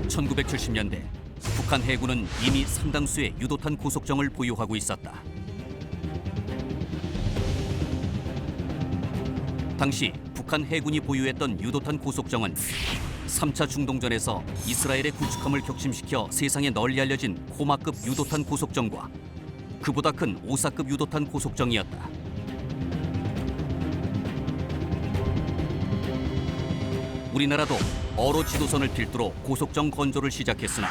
1970년대 북한 해군은 이미 상당수의 유도탄 고속정을 보유하고 있었다. 당시 북한 해군이 보유했던 유도탄 고속정은 3차 중동전에서 이스라엘의 굵직함을 격침시켜 세상에 널리 알려진 호마급 유도탄 고속정과 그보다 큰 오사급 유도탄 고속정이었다. 우리나라도 어로 지도선을 필두로 고속정 건조를 시작했으나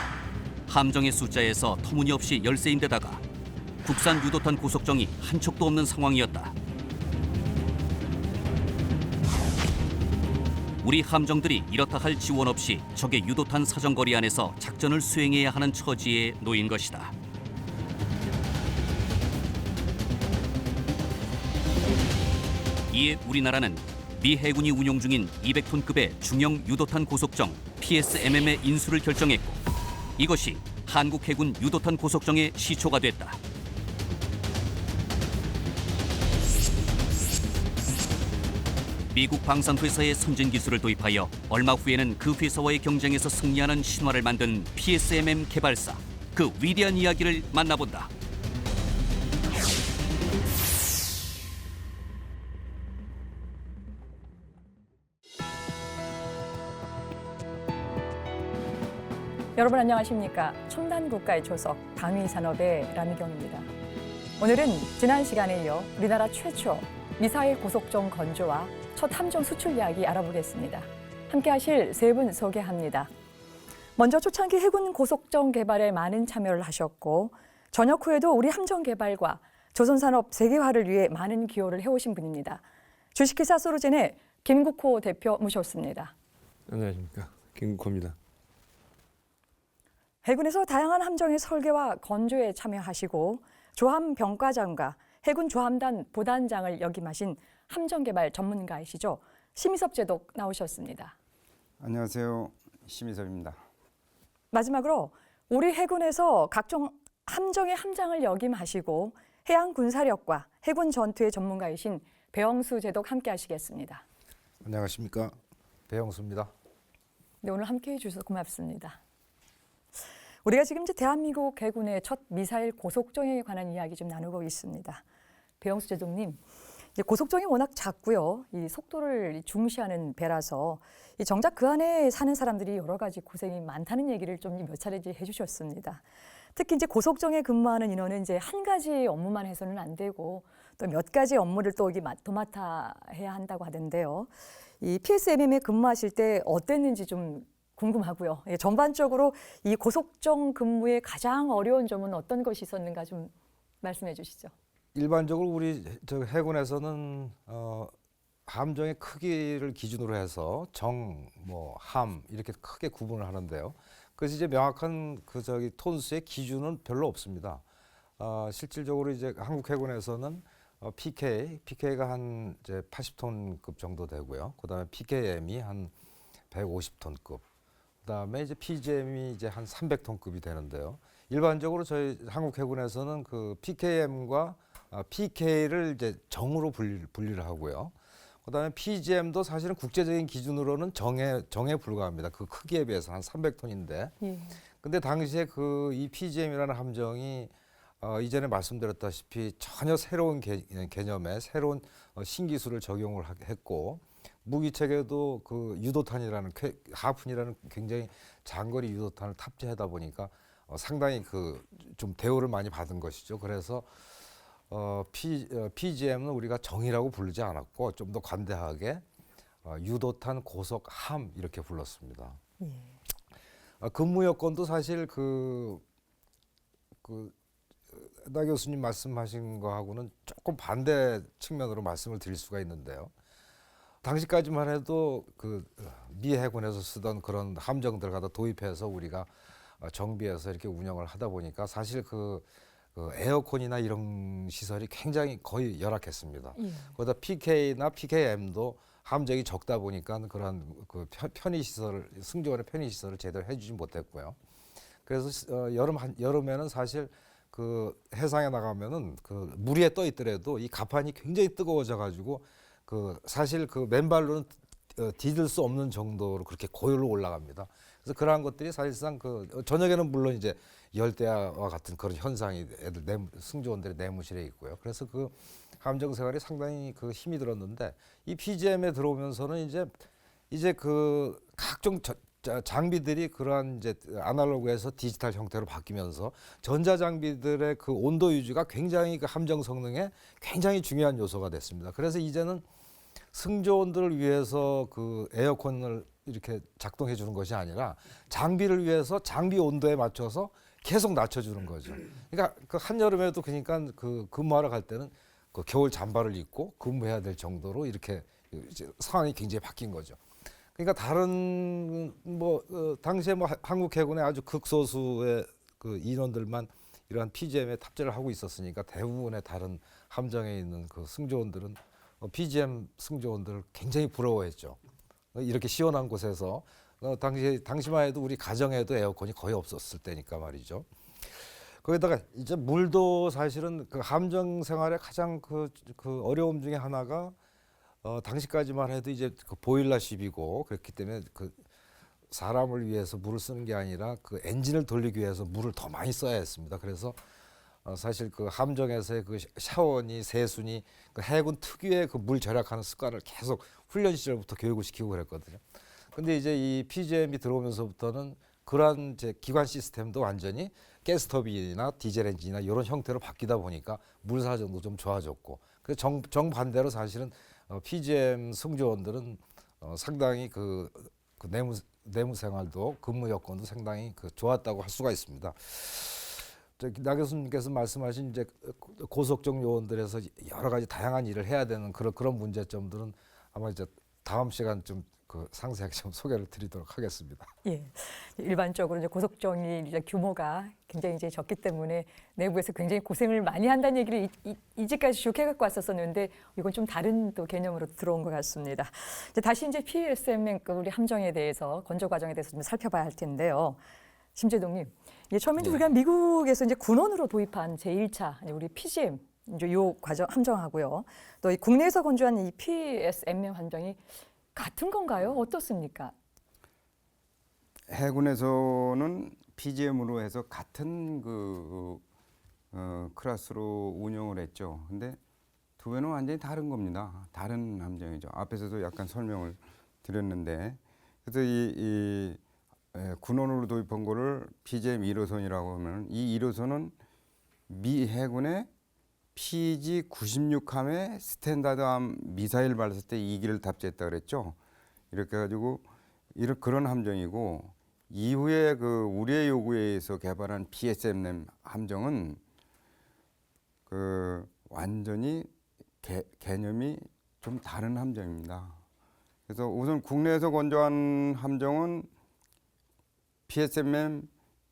함정의 숫자에서 터무니없이 열세인데다가 국산 유도탄 고속정이 한 척도 없는 상황이었다. 우리 함정들이 이렇다 할 지원 없이 적의 유도탄 사정거리 안에서 작전을 수행해야 하는 처지에 놓인 것이다. 이에 우리나라는 미 해군이 운용 중인 200톤급의 중형 유도탄 고속정 PSMM의 인수를 결정했고 이것이 한국 해군 유도탄 고속정의 시초가 됐다. 미국 방산회사의 선진 기술을 도입하여 얼마 후에는 그 회사와의 경쟁에서 승리하는 신화를 만든 PSMM 개발사, 그 위대한 이야기를 만나본다. 여러분 안녕하십니까? 첨단 국가의 초석, 방위산업의 라미경입니다. 오늘은 지난 시간에 이어 우리나라 최초 미사일 고속정 건조와 첫 함정 수출 이야기 알아보겠습니다. 함께 하실 세 분 소개합니다. 먼저 초창기 해군 고속정 개발에 많은 참여를 하셨고 전역 후에도 우리 함정 개발과 조선산업 세계화를 위해 많은 기여를 해오신 분입니다. 주식회사 소르젠의 김국호 대표 모셨습니다. 안녕하십니까? 김국호입니다. 해군에서 다양한 함정의 설계와 건조에 참여하시고 조함 병과장과 해군 조함단 보단장을 역임하신 함정개발 전문가이시죠. 심희섭 제독 나오셨습니다. 안녕하세요. 심희섭입니다. 마지막으로 우리 해군에서 각종 함정의 함장을 역임하시고 해양군사력과 해군 전투의 전문가이신 배영수 제독 함께 하시겠습니다. 안녕하십니까? 배영수입니다. 네, 오늘 함께해 주셔서 고맙습니다. 우리가 지금 이제 대한민국 해군의 첫 미사일 고속정에 관한 이야기 좀 나누고 있습니다. 배영수 제독님, 이제 고속정이 워낙 작고요, 이 속도를 중시하는 배라서 이 정작 그 안에 사는 사람들이 여러 가지 고생이 많다는 얘기를 좀 몇 차례 해주셨습니다. 특히 이제 고속정에 근무하는 인원은 이제 한 가지 업무만 해서는 안 되고 또 몇 가지 업무를 또 도맡아 해야 한다고 하던데요. 이 PSMM에 근무하실 때 어땠는지 좀 궁금하고요. 예, 전반적으로 이 고속정 근무의 가장 어려운 점은 어떤 것이 있었는가 좀 말씀해 주시죠. 일반적으로 우리 해군에서는 함정의 크기를 기준으로 해서 정, 함 이렇게 크게 구분을 하는데요. 그래서 이제 명확한 톤수의 기준은 별로 없습니다. 실질적으로 이제 한국 해군에서는 PK가 한 이제 80톤급 정도 되고요. 그다음에 PKM이 한 150톤급. 그다음에 이제 PGM이 이제 한 300톤급이 되는데요. 일반적으로 저희 한국 해군에서는 그 PKM과 PK를 이제 정으로 분리를 하고요. 그다음에 PGM도 사실은 국제적인 기준으로는 정에 불과합니다. 그 크기에 비해서 한 300톤인데. 예. 근데 당시에 이 PGM이라는 함정이 이전에 말씀드렸다시피 전혀 새로운 개념의 새로운 신기술을 적용을 했고 무기 체계도 그 유도탄이라는 하푼이라는 굉장히 장거리 유도탄을 탑재하다 보니까 상당히 좀 대우를 많이 받은 것이죠. 그래서 PGM은 우리가 정이라고 부르지 않았고 좀 더 관대하게 유도탄 고속함 이렇게 불렀습니다. 예. 근무 여건도 사실 나 교수님 말씀하신 거하고는 조금 반대 측면으로 말씀을 드릴 수가 있는데요. 당시까지만 해도 미 해군에서 쓰던 그런 함정들 갖다 도입해서 우리가 정비해서 이렇게 운영을 하다 보니까 사실 에어컨이나 이런 시설이 굉장히 거의 열악했습니다. 예. 거기다 PK나 PKM도 함정이 적다 보니까 그런 편의 시설을 승조원의 편의 시설을 제대로 해주지 못했고요. 그래서 여름에는 사실 해상에 나가면은 물에 떠 있더라도 이 가판이 굉장히 뜨거워져 가지고 사실 맨발로는 디딜 수 없는 정도로 그렇게 고열로 올라갑니다. 그래서 그러한 것들이 사실상 그 저녁에는 물론 이제 열대야와 같은 그런 현상이 애들 승조원들의 내무실에 있고요. 그래서 그 함정 생활이 상당히 그 힘이 들었는데 이 PGM에 들어오면서는 이제 그 각종 장비들이 그러한 이제 아날로그에서 디지털 형태로 바뀌면서 전자 장비들의 그 온도 유지가 굉장히 그 함정 성능에 굉장히 중요한 요소가 됐습니다. 그래서 이제는 승조원들을 위해서 그 에어컨을 이렇게 작동해 주는 것이 아니라 장비를 위해서 장비 온도에 맞춰서 계속 낮춰주는 거죠. 그러니까 그 한여름에도 그러니까 그 근무하러 갈 때는 그 겨울 잠바를 입고 근무해야 될 정도로 이렇게 이제 상황이 굉장히 바뀐 거죠. 그러니까 다른 당시에 한국 해군의 아주 극소수의 그 인원들만 이러한 PGM에 탑재를 하고 있었으니까 대부분의 다른 함정에 있는 그 승조원들은 PGM 승조원들을 굉장히 부러워했죠. 이렇게 시원한 곳에서 당시만 해도 우리 가정에도 에어컨이 거의 없었을 때니까 말이죠. 거기다가 이제 물도 사실은 그 함정 생활의 가장 그 어려움 중에 하나가 당시까지만 해도 이제 그 보일러십이고 그렇기 때문에 그 사람을 위해서 물을 쓰는 게 아니라 그 엔진을 돌리기 위해서 물을 더 많이 써야 했습니다. 그래서 사실 그 함정에서의 그 샤워니 세수니 그 해군 특유의 그 물 절약하는 습관을 계속 훈련 시절부터 교육을 시키고 그랬거든요. 근데 이제 이 PGM이 들어오면서부터는 그러한 이제 기관 시스템도 완전히 가스터빈이나 디젤 엔진이나 이런 형태로 바뀌다 보니까 물 사정도 좀 좋아졌고, 그래서 정반대로 사실은 PGM 승조원들은 상당히 그 내무 생활도 근무 여건도 상당히 그 좋았다고 할 수가 있습니다. 나 교수님께서 말씀하신 이제 고속정 요원들에서 여러 가지 다양한 일을 해야 되는 그런 문제점들은 아마 이제 다음 시간 좀 그 상세하게 좀 소개를 드리도록 하겠습니다. 예, 일반적으로 이제 고속정이 이제 규모가 굉장히 이제 적기 때문에 내부에서 굉장히 고생을 많이 한다는 얘기를 이제까지 쭉 해갖고 왔었었는데 이건 좀 다른 또 개념으로 들어온 것 같습니다. 이제 다시 이제 PSM 우리 함정에 대해서 건조 과정에 대해서 좀 살펴봐야 할 텐데요. 심재동님, 처음에 이제 우리가 미국에서 이제 군원으로 도입한 제1차 우리 PGM 이제 요 과정 함정하고요. 또 이 국내에서 건조한 이 PSM 함정이 같은 건가요? 어떻습니까? 해군에서는 PGM으로 해서 같은 클래스로 운영을 했죠. 근데 두 배는 완전히 다른 겁니다. 다른 함정이죠. 앞에서도 약간 설명을 드렸는데, 그래서 이 군원으로 도입한 거를 PGM 1호선이라고 하면, 이 1호선은 미 해군의 PG-96함의 스탠다드함 미사일 발사 때 2기를 탑재했다 그랬죠. 이렇게 해가지고 그런 함정이고, 이후에 그 우리의 요구에 의해서 개발한 PSM 함정은 그 완전히 개념이 좀 다른 함정입니다. 그래서 우선 국내에서 건조한 함정은 PSM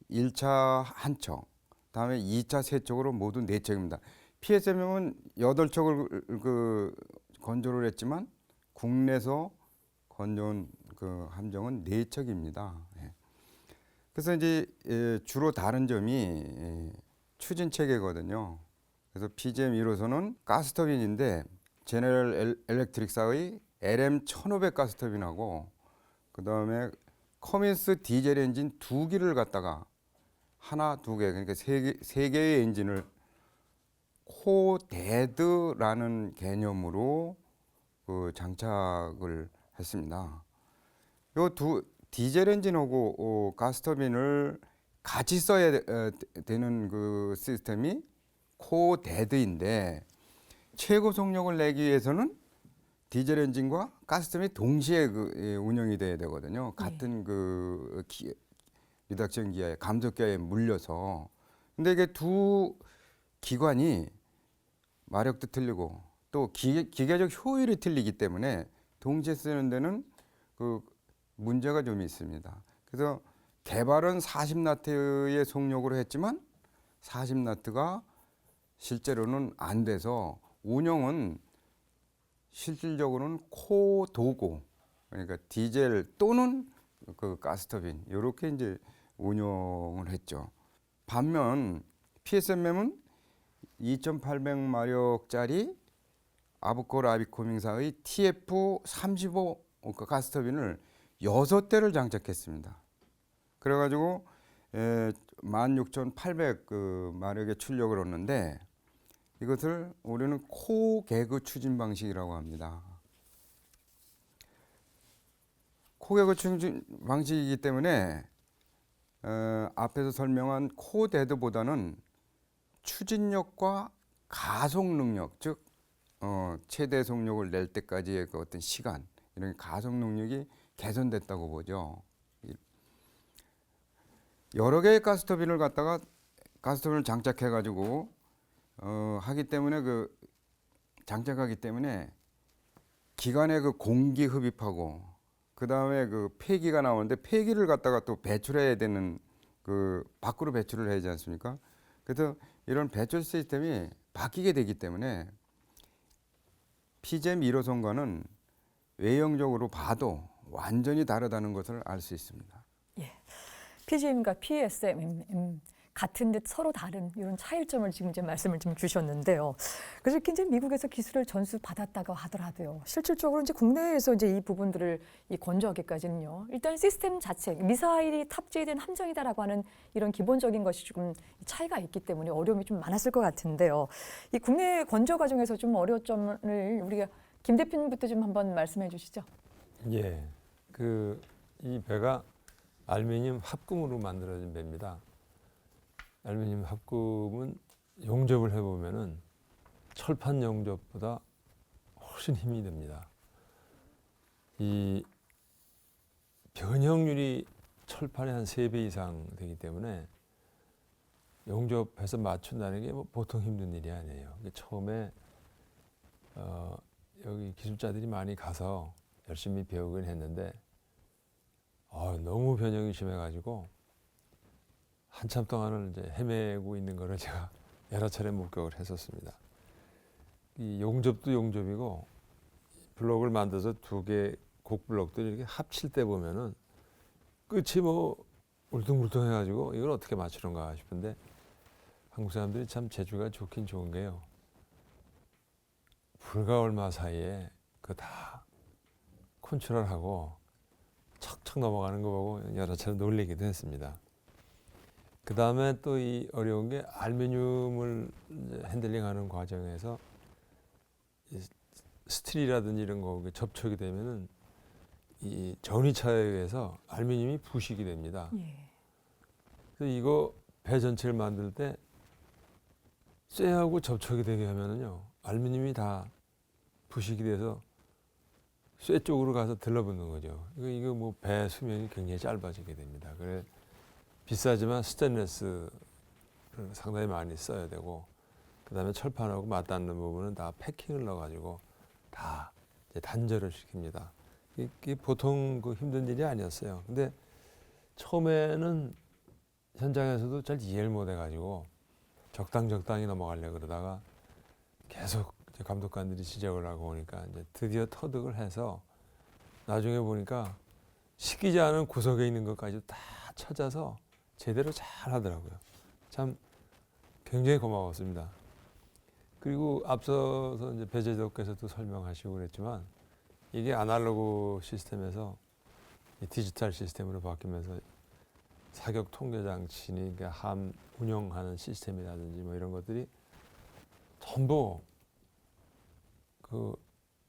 1차 한 척, 다음에 2차 세 척으로 모두 4척입니다. PSM은 8척을 건조를 했지만 국내에서 건조한 그 함정은 4척입니다. 예. 그래서 이제 주로 다른 점이 추진 체계거든요. 그래서 PGM 1호선은 가스터빈인데 제너럴 엘렉트릭사의 LM1500 가스터빈하고 그다음에 커민스 디젤 엔진 2기를 갖다가 하나, 2개, 그러니까 3개의 엔진을 코데드라는 개념으로 장착을 했습니다. 요 디젤 엔진하고 가스터빈을 같이 써야 되는 그 시스템이 코데드인데, 최고 속력을 내기 위해서는 디젤 엔진과 가스터빈이 동시에 운영이 돼야 되거든요. 같은 리덕션 기아에 감속 기아에 물려서. 근데 이게 두 기관이 마력도 틀리고 또 기계적 효율이 틀리기 때문에 동시에 쓰는 데는 그 문제가 좀 있습니다. 그래서 개발은 40나트의 속력으로 했지만 40나트가 실제로는 안 돼서 운영은 실질적으로는 코도고, 그러니까 디젤 또는 그 가스터빈 이렇게 이제 운영을 했죠. 반면 PSM은 2,800마력짜리 아브코 라비코밍사의 TF35 가스터빈을 6대를 장착했습니다. 그래가지고 16,800 그 마력의 출력을 얻는데 이것을 우리는 코개그 추진 방식이라고 합니다. 코개그 추진 방식이기 때문에 앞에서 설명한 코데드보다는 추진력과 가속 능력, 즉 최대 속력을 낼 때까지의 그 어떤 시간, 이런 가속 능력이 개선됐다고 보죠. 여러 개의 가스터빈을 갖다가 가스터빈을 장착해가지고 하기 때문에 그 장착하기 때문에 기관에 그 공기 흡입하고 그 다음에 그 폐기가 나오는데 폐기를 갖다가 또 배출해야 되는 그 밖으로 배출을 해야 되지 않습니까? 그래서 이런 배출 시스템이 바뀌게 되기 때문에 PGM 1호선과는 외형적으로 봐도 완전히 다르다는 것을 알 수 있습니다. PGM과 PSM 같은 듯 서로 다른 이런 차이점을 지금 이제 말씀을 좀 주셨는데요. 그래서 이렇게 이제 미국에서 기술을 전수 받았다고 하더라도요. 실질적으로 이제 국내에서 이제 이 부분들을 건조하기까지는요. 일단 시스템 자체, 미사일이 탑재된 함정이다라고 하는 이런 기본적인 것이 조금 차이가 있기 때문에 어려움이 좀 많았을 것 같은데요. 이 국내 건조 과정에서 좀 어려운 점을 우리가 김 대표님부터 좀 한번 말씀해 주시죠. 예, 이 배가 알루미늄 합금으로 만들어진 배입니다. 알루미늄 합금은 용접을 해보면은 철판 용접보다 훨씬 힘이 듭니다. 이 변형률이 철판의 한 3배 이상 되기 때문에 용접해서 맞춘다는 게 뭐 보통 힘든 일이 아니에요. 처음에 여기 기술자들이 많이 가서 열심히 배우긴 했는데 너무 변형이 심해가지고 한참 동안을 이제 헤매고 있는 거를 제가 여러 차례 목격을 했었습니다. 이 용접도 용접이고 블록을 만들어서 2개 곡블록들 이렇게 합칠 때 보면은 끝이 뭐 울퉁불퉁해가지고 이걸 어떻게 맞추는가 싶은데 한국 사람들이 참 재주가 좋긴 좋은 게요. 불과 얼마 사이에 그거 다 컨트롤하고 척척 넘어가는 거 보고 여러 차례 놀리기도 했습니다. 그 다음에 또 이 어려운 게 알루미늄을 핸들링하는 과정에서 스틸이라든지 이런 거 접촉이 되면은 이 전위차에 의해서 알루미늄이 부식이 됩니다. 그래서 이거 배 전체를 만들 때 쇠하고 접촉이 되게 하면은요 알루미늄이 다 부식이 돼서 쇠 쪽으로 가서 들러붙는 거죠. 이거 뭐 배 수명이 굉장히 짧아지게 됩니다. 그래 비싸지만 스테인리스를 상당히 많이 써야 되고 그다음에 철판하고 맞닿는 부분은 다 패킹을 넣어가지고 다 이제 단절을 시킵니다. 이게 보통 그 힘든 일이 아니었어요. 근데 처음에는 현장에서도 잘 이해를 못 해가지고 적당히 넘어가려고 그러다가 계속 이제 감독관들이 지적을 하고 오니까 이제 드디어 터득을 해서 나중에 보니까 시키지 않은 구석에 있는 것까지 다 찾아서 제대로 잘 하더라고요. 참 굉장히 고마웠습니다. 그리고 앞서서 이제 배재덕께서도 설명하시고 그랬지만 이게 아날로그 시스템에서 이 디지털 시스템으로 바뀌면서 사격 통제 장치니 그러니까 함 운영하는 시스템이라든지 뭐 이런 것들이 전부 그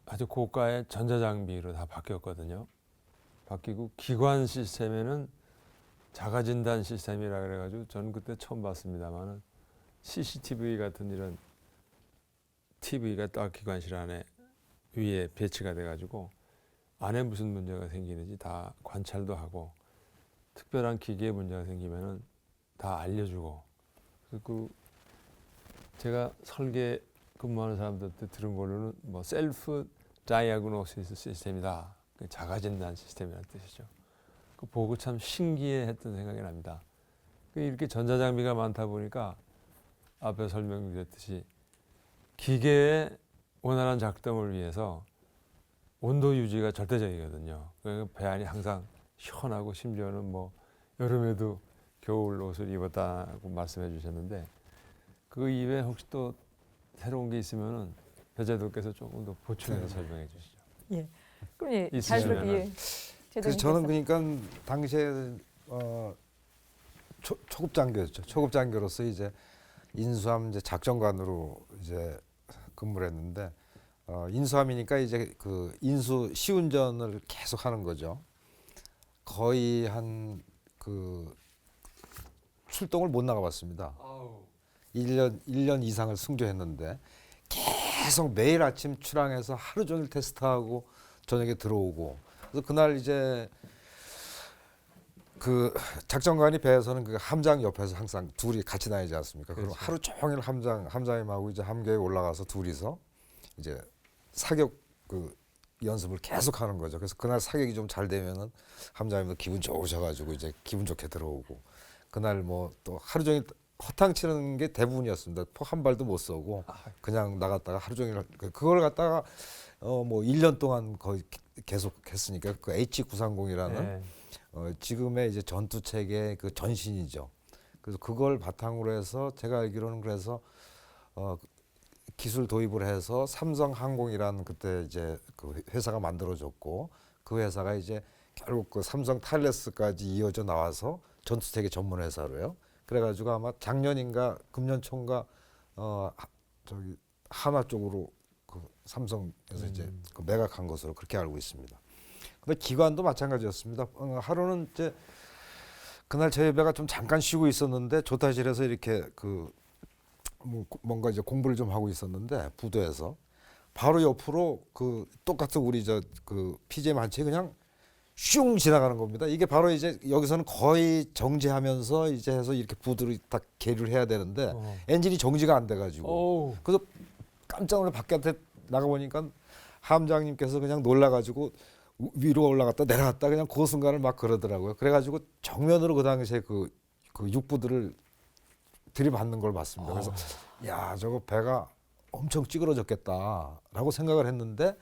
아주 고가의 전자장비로 다 바뀌었거든요. 바뀌고 기관 시스템에는 자가진단 시스템이라 그래가지고 저는 그때 처음 봤습니다만은 CCTV 같은 이런 TV가 딱 기관실 안에 위에 배치가 돼가지고 안에 무슨 문제가 생기는지 다 관찰도 하고 특별한 기계에 문제가 생기면은 다 알려주고 그리고 제가 설계 근무하는 사람들한테 들은 걸로는 뭐 셀프 다이아그노시스 시스템이다. 자가진단 시스템이라는 뜻이죠. 그 보고 참 신기해했던 생각이 납니다. 이렇게 전자장비가 많다 보니까 앞에 설명드렸듯이 기계의 원활한 작동을 위해서 온도 유지가 절대적이거든요. 배 안이 항상 시원하고 심지어는 뭐 여름에도 겨울 옷을 입었다고 말씀해 주셨는데 그 이외에 혹시 또 새로운 게 있으면은 배재도께서 조금 더 보충해서 설명해 주시죠. 예. 그럼 있으시면은. 그래서 저는 그러니까 당시에 초급 장교였죠. 초급 장교로서 이제 인수함 이제 작전관으로 이제 근무를 했는데 인수함이니까 이제 그 인수 시운전을 계속 하는 거죠. 거의 한 그 출동을 못 나가봤습니다. 1년 이상을 승조했는데 계속 매일 아침 출항해서 하루 종일 테스트하고 저녁에 들어오고. 그래서 그날 이제 그 작전관이 배에서는 그 함장 옆에서 항상 둘이 같이 다니지 않습니까? 그럼 그렇죠. 하루 종일 함장님하고 이제 함교에 올라가서 둘이서 이제 사격 그 연습을 계속 하는 거죠. 그래서 그날 사격이 좀 잘 되면은 함장님도 기분 좋으셔가지고 이제 기분 좋게 들어오고, 그날 뭐 또 하루 종일 허탕 치는 게 대부분이었습니다. 폭 한 발도 못 쏘고 그냥 나갔다가 하루 종일 그걸 갖다가 뭐 1년 동안 거의 계속 했으니까 그 H930이라는 네. 지금의 이제 전투 체계의 그 전신이죠. 그래서 그걸 바탕으로 해서 제가 알기로는 그래서 기술 도입을 해서 삼성항공이라는 그때 이제 그 회사가 만들어졌고, 그 회사가 이제 결국 그 삼성 탈레스까지 이어져 나와서 전투 체계 전문 회사로요. 그래가지고 아마 작년인가 금년 초인가 저기 한화 쪽으로 그 삼성에서 이제 그 매각한 것으로 그렇게 알고 있습니다. 근데 기관도 마찬가지였습니다. 하루는 이제 그날 저희 배가 좀 잠깐 쉬고 있었는데 조타실에서 이렇게 그 뭔가 이제 공부를 좀 하고 있었는데 부도에서 바로 옆으로 그 똑같은 우리 저 그 PGM 한 채 그냥 슝 지나가는 겁니다. 이게 바로 이제 여기서는 거의 정지하면서 이제 해서 이렇게 부두를 딱 계류를 해야 되는데 엔진이 정지가 안 돼가지고 그래서 깜짝 놀라 바깥에 나가 보니까 함장님께서 그냥 놀라가지고 위로 올라갔다 내려갔다 그냥 그 순간을 막 그러더라고요. 그래가지고 정면으로 그 당시에 그 육부들을 들이받는 걸 봤습니다. 그래서 야, 저거 배가 엄청 찌그러졌겠다라고 생각을 했는데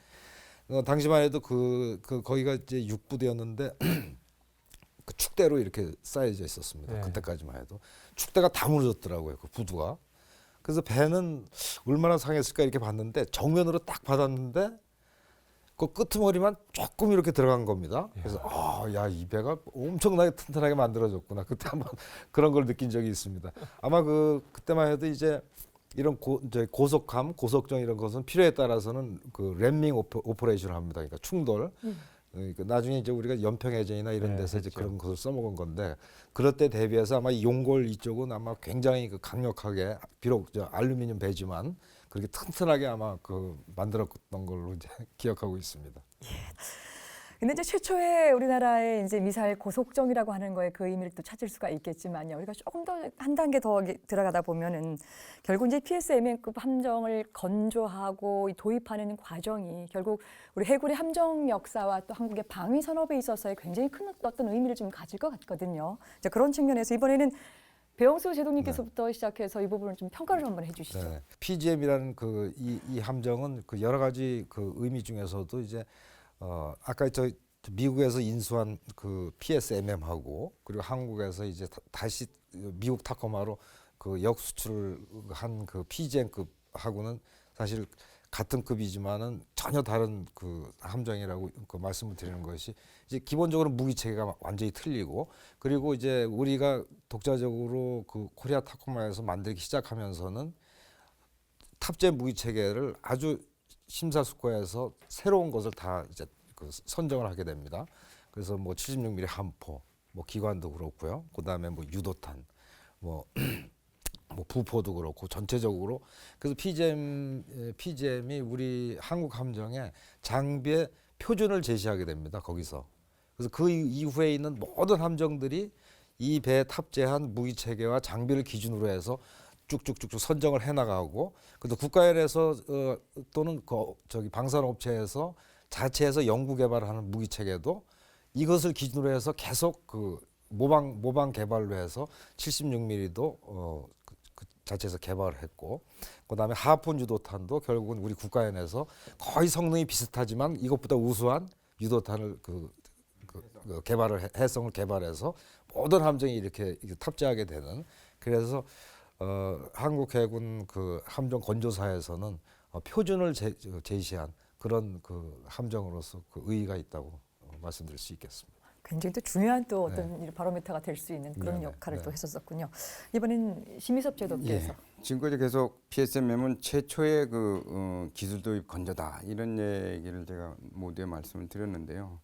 당시만 해도 거기가 이제 육부대였는데 그 축대로 이렇게 쌓여져 있었습니다. 네. 그때까지만 해도 축대가 다 무너졌더라고요. 그 부두가. 그래서 배는 얼마나 상했을까 이렇게 봤는데 정면으로 딱 받았는데 그 끄트머리만 조금 이렇게 들어간 겁니다. 그래서 야, 이 배가 엄청나게 튼튼하게 만들어졌구나. 그때 한번 그런 걸 느낀 적이 있습니다. 아마 그때만 해도 이제 이런 고속함, 고속정 이런 것은 필요에 따라서는 그 램밍 오퍼레이션을 합니다. 그러니까 충돌. 그러니까 나중에 이제 우리가 연평해전이나 이런 데서 이제 그런 것을 써먹은 건데, 그럴 때 대비해서 아마 용골 이쪽은 아마 굉장히 그 강력하게, 비록 저 알루미늄 배지만 그렇게 튼튼하게 아마 그 만들었던 걸로 이제 기억하고 있습니다. 근데 이제 최초의 우리나라의 이제 미사일 고속정이라고 하는 거에 그 의미를 또 찾을 수가 있겠지만요. 우리가 조금 더 한 단계 더 들어가다 보면은 결국 이제 PSMM급 함정을 건조하고 도입하는 과정이 결국 우리 해군의 함정 역사와 또 한국의 방위 산업에 있어서의 굉장히 큰 어떤 의미를 좀 가질 것 같거든요. 자, 그런 측면에서 이번에는 배영수 제독님께서부터 시작해서 이 부분을 좀 평가를 한번 해주시죠. 네. PGM이라는 이 함정은 그 여러 가지 그 의미 중에서도 이제 아까 저 미국에서 인수한 그 PSMM하고 그리고 한국에서 이제 다시 미국 타코마로 그 역수출을 한 그 PGM급하고는 사실 같은 급이지만은 전혀 다른 그 함정이라고 그 말씀을 드리는 것이, 이제 기본적으로 무기 체계가 완전히 틀리고, 그리고 이제 우리가 독자적으로 그 코리아 타코마에서 만들기 시작하면서는 탑재 무기 체계를 아주 심사숙고해서 새로운 것을 다 이제 그 선정을 하게 됩니다. 그래서 뭐 76mm 함포, 뭐 기관도 그렇고요. 그다음에 뭐 유도탄, 뭐 부포도 그렇고 전체적으로. 그래서 PGM이 우리 한국 함정의 장비의 표준을 제시하게 됩니다. 거기서. 그래서 그 이후에 있는 모든 함정들이 이 배에 탑재한 무기 체계와 장비를 기준으로 해서 쭉쭉쭉쭉 선정을 해나가고, 그래서 국가연에서 또는 저기 방산업체에서 자체에서 연구 개발하는 무기 체계도 이것을 기준으로 해서 계속 그 모방 개발로 해서 76mm도 그 자체에서 개발을 했고, 그다음에 하폰 유도탄도 결국은 우리 국가연에서 거의 성능이 비슷하지만 이것보다 우수한 유도탄을 개발을 해성을 개발해서 모든 함정이 이렇게 탑재하게 되는. 그래서 한국 해군 그 함정 건조사에서는 표준을 제시한 그런 그 함정으로서 그 의의가 있다고 말씀드릴 수 있겠습니다. 굉장히 또 중요한 또 어떤 이 바로미터가 될 수 있는 그런 네네, 역할을 또 네. 했었었군요. 이번엔 심희섭 제독께서 지금까지 계속 PSMM은 최초의 기술 도입 건조다 이런 얘기를 제가 모두에 말씀을 드렸는데요.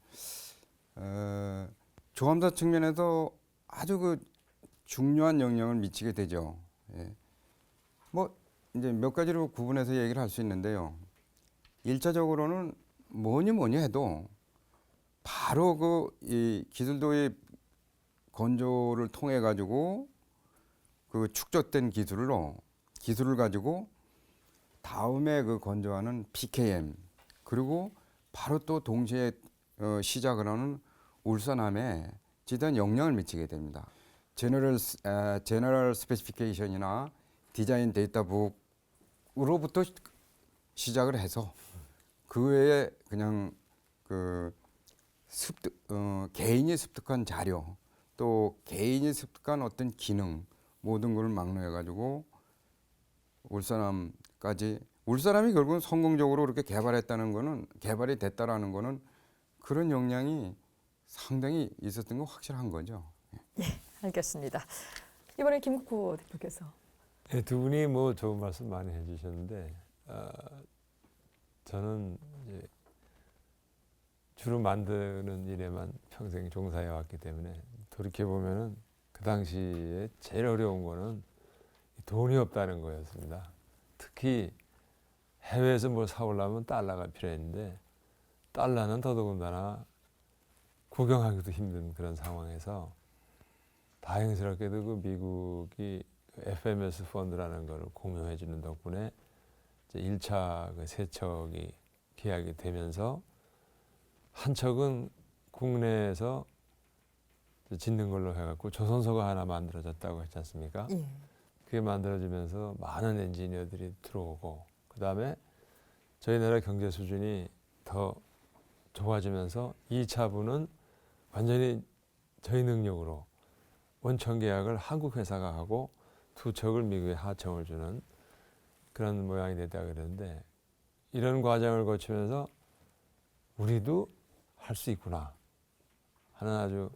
조감사 측면에서 아주 중요한 영향을 미치게 되죠. 예. 뭐 이제 몇 가지로 구분해서 얘기를 할 수 있는데요. 1차적으로는 뭐니 해도 바로 이 기술 도입 건조를 통해 가지고 그 축적된 기술을 가지고 다음에 그 건조하는 PKM 그리고 바로 또 동시에 시작을 하는 울산함에 지대한 영향을 미치게 됩니다. 제너럴 스페시피케이션이나 디자인 데이터북으로부터 시작을 해서 그 외에 그냥 개인이 습득한 자료 또 개인이 습득한 어떤 기능 모든 걸 막론해 가지고 울산함이 결국은 성공적으로 그렇게 개발이 됐다라는 거는 그런 역량이 상당히 있었던 거 확실한 거죠. 알겠습니다. 이번에 김국호 대표께서 네, 두 분이 뭐 좋은 말씀 많이 해주셨는데 저는 이제 주로 만드는 일에만 평생 종사해 왔기 때문에 돌이켜 보면은 그 당시에 제일 어려운 거는 돈이 없다는 거였습니다. 특히 해외에서 뭘 사오려면 달러가 필요했는데 달러는 더더군다나 구경하기도 힘든 그런 상황에서 다행스럽게도 그 미국이 FMS 펀드라는 걸 공유해 주는 덕분에 이제 1차 그 세척이 계약이 되면서 한 척은 국내에서 짓는 걸로 해갖고 조선소가 하나 만들어졌다고 했지 않습니까? 예. 그게 만들어지면서 많은 엔지니어들이 들어오고 그 다음에 저희 나라 경제 수준이 더 좋아지면서 2차부는 완전히 저희 능력으로 원천 계약을 한국 회사가 하고 2척을 미국에 하청을 주는 그런 모양이 됐다 그러는데 이런 과정을 거치면서 우리도 할 수 있구나 하는 아주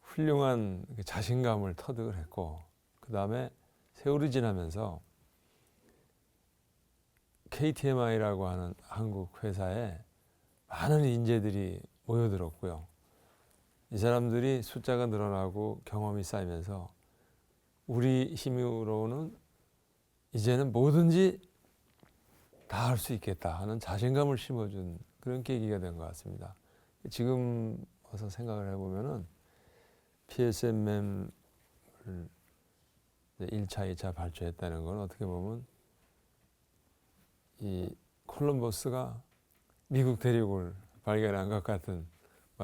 훌륭한 자신감을 터득을 했고 그 다음에 세월이 지나면서 KTMI라고 하는 한국 회사에 많은 인재들이 모여들었고요. 이 사람들이 숫자가 늘어나고 경험이 쌓이면서 우리 힘으로는 이제는 뭐든지 다 할 수 있겠다 하는 자신감을 심어준 그런 계기가 된 것 같습니다. 지금 와서 생각을 해보면은 PSMM을 1차, 2차 발주했다는 건 어떻게 보면 이 콜럼버스가 미국 대륙을 발견한 것 같은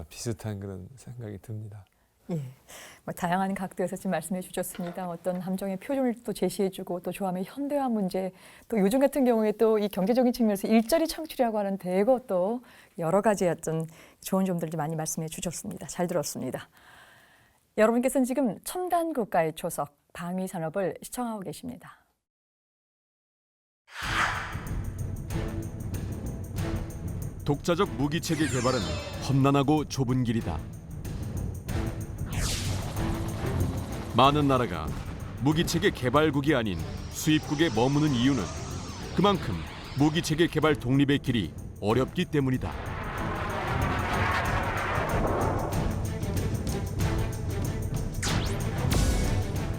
비슷한 그런 생각이 듭니다. 예, 다양한 각도에서 지금 말씀해 주셨습니다. 어떤 함정의 표준을 또 제시해주고 또 조함의 현대화 문제, 또 요즘 같은 경우에 또 이 경제적인 측면에서 일자리 창출이라고 하는 대거 또 여러 가지 어떤 좋은 점들도 많이 말씀해 주셨습니다. 잘 들었습니다. 여러분께서는 지금 첨단 국가의 초석 방위 산업을 시청하고 계십니다. 독자적 무기체계 개발은 험난하고 좁은 길이다. 많은 나라가 무기체계 개발국이 아닌 수입국에 머무는 이유는 그만큼 무기체계 개발 독립의 길이 어렵기 때문이다.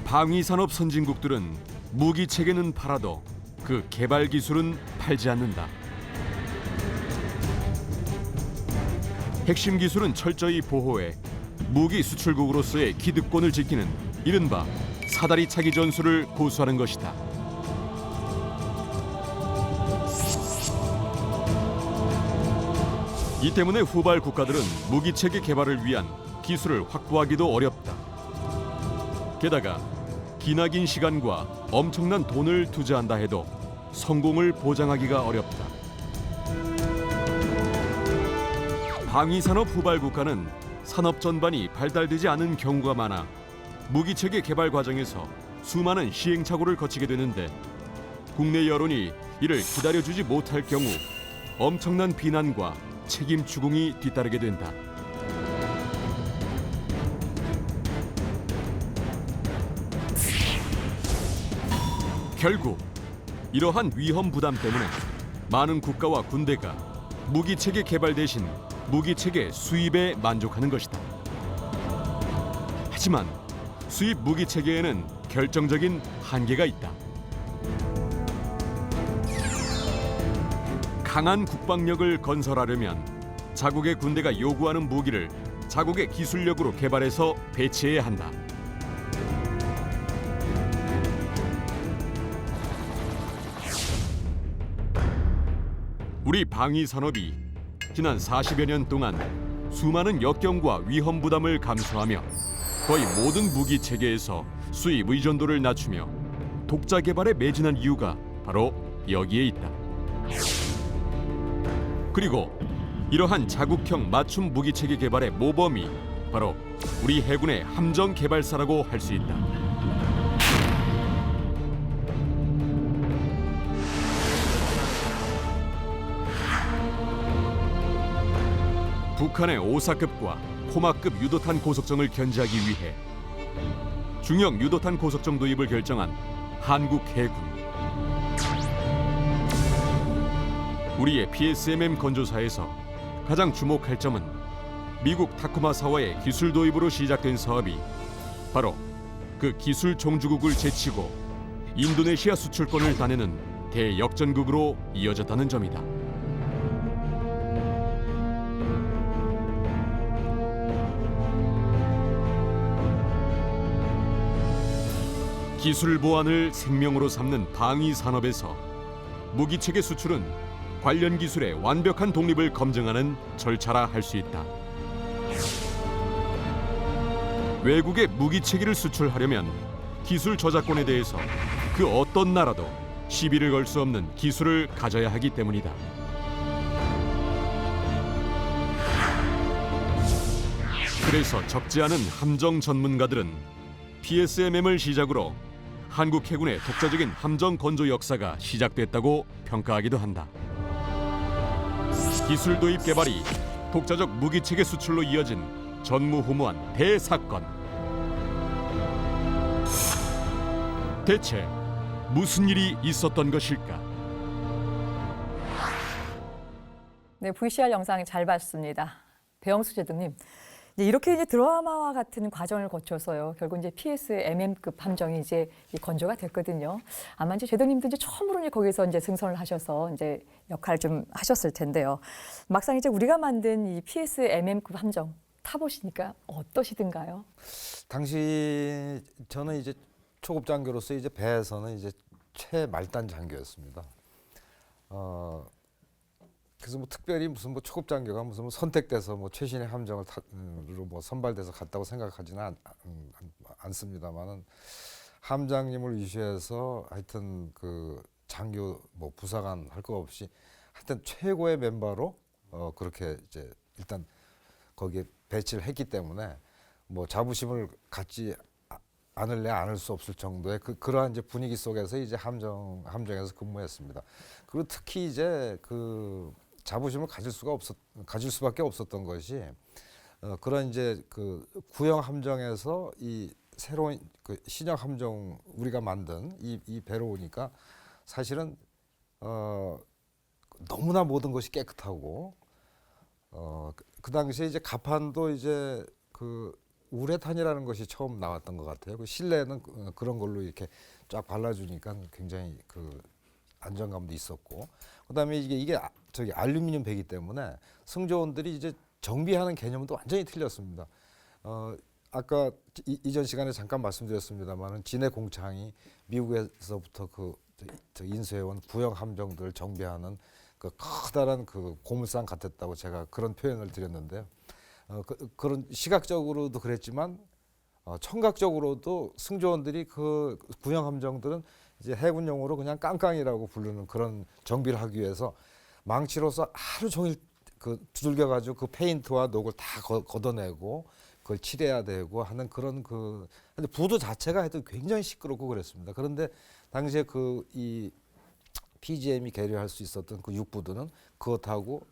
방위산업 선진국들은 무기체계는 팔아도 그 개발 기술은 팔지 않는다. 핵심 기술은 철저히 보호해 무기 수출국으로서의 기득권을 지키는 이른바 사다리 차기 전술을 고수하는 것이다. 이 때문에 후발 국가들은 무기체계 개발을 위한 기술을 확보하기도 어렵다. 게다가 기나긴 시간과 엄청난 돈을 투자한다 해도 성공을 보장하기가 어렵다. 방위산업 후발 국가는 산업 전반이 발달되지 않은 경우가 많아 무기체계 개발 과정에서 수많은 시행착오를 거치게 되는데 국내 여론이 이를 기다려주지 못할 경우 엄청난 비난과 책임 추궁이 뒤따르게 된다. 결국 이러한 위험 부담 때문에 많은 국가와 군대가 무기체계 개발 대신 무기체계 수입에 만족하는 것이다. 하지만 수입 무기체계에는 결정적인 한계가 있다. 강한 국방력을 건설하려면 자국의 군대가 요구하는 무기를 자국의 기술력으로 개발해서 배치해야 한다. 우리 방위 산업이 지난 40여 년 동안 수많은 역경과 위험 부담을 감수하며 거의 모든 무기 체계에서 수입 의존도를 낮추며 독자 개발에 매진한 이유가 바로 여기에 있다. 그리고 이러한 자국형 맞춤 무기 체계 개발의 모범이 바로 우리 해군의 함정 개발사라고 할 수 있다. 북한의 오사급과 코마급 유도탄 고속정을 견제하기 위해 중형 유도탄 고속정 도입을 결정한 한국 해군. 우리의 PSMM 건조사에서 가장 주목할 점은 미국 타쿠마사와의 기술 도입으로 시작된 사업이 바로 그 기술 종주국을 제치고 인도네시아 수출권을 따내는 대역전극으로 이어졌다는 점이다. 기술 보안을 생명으로 삼는 방위 산업에서 무기체계 수출은 관련 기술의 완벽한 독립을 검증하는 절차라 할 수 있다. 외국에 무기체계를 수출하려면 기술 저작권에 대해서 그 어떤 나라도 시비를 걸 수 없는 기술을 가져야 하기 때문이다. 그래서 적지 않은 함정 전문가들은 PSMM을 시작으로 한국 해군의 독자적인 함정 건조 역사가 시작됐다고 평가하기도 한다. 기술 도입 개발이 독자적 무기체계 수출로 이어진 전무후무한 대사건. 대체 무슨 일이 있었던 것일까? 네, VCR 영상 잘 봤습니다. 배영수 제독님, 이렇게 이제 드라마와 같은 과정을 거쳐서요. 결국 이제 PSMM급 함정이 이제 건조가 됐거든요. 아마 이제 제독님도 이제 처음으로 이제 거기서 이제 승선을 하셔서 이제 역할을 좀 하셨을 텐데요. 막상 이제 우리가 만든 이 PSMM급 함정 타보시니까 어떠시든가요? 당시 저는 이제 초급 장교로서 이제 배에서는 이제 최말단 장교였습니다. 그래서 뭐 특별히 무슨 뭐 초급 장교가 무슨 뭐 선택돼서 뭐 최신의 함정을 으로 뭐 선발돼서 갔다고 생각하지는 않습니다만은 함장님을 위시해서 하여튼 그 장교 뭐 부사관 할 거 없이 하여튼 최고의 멤버로 그렇게 이제 일단 거기에 배치를 했기 때문에 뭐 자부심을 갖지 않을래 않을 수 없을 정도의 그러한 이제 분위기 속에서 이제 함정에서 근무했습니다. 그리고 특히 이제 그 자부심을 가질 수밖에 없었던 것이 그런 이제 그 구형 함정에서 이 새로운 그 신형 함정 우리가 만든 이 배로 오니까 사실은 너무나 모든 것이 깨끗하고 그 당시에 이제 갑판도 이제 그 우레탄이라는 것이 처음 나왔던 것 같아요. 그 실내는 그런 걸로 이렇게 쫙 발라주니까 굉장히 그 안정감도 있었고, 그다음에 이게 저기 알루미늄 배기 때문에 승조원들이 이제 정비하는 개념도 완전히 틀렸습니다. 아까 이전 시간에 잠깐 말씀드렸습니다만은 진해 공창이 미국에서부터 저 인수해온 구형 함정들 정비하는 그 커다란 그 고물상 같았다고 제가 그런 표현을 드렸는데요. 그런 시각적으로도 그랬지만 청각적으로도 승조원들이 그 구형 함정들은 이제 해군 용어로 그냥 깡깡이라고 부르는 그런 정비를 하기 위해서 망치로서 하루 종일 그 두들겨 가지고 그 페인트와 녹을 다 걷어내고 그걸 칠해야 되고 하는 그런 근데 부도 자체가 하여튼 굉장히 시끄럽고 그랬습니다. 그런데 당시에 이 PGM이 계류할 수 있었던 그 육부들은 그것하고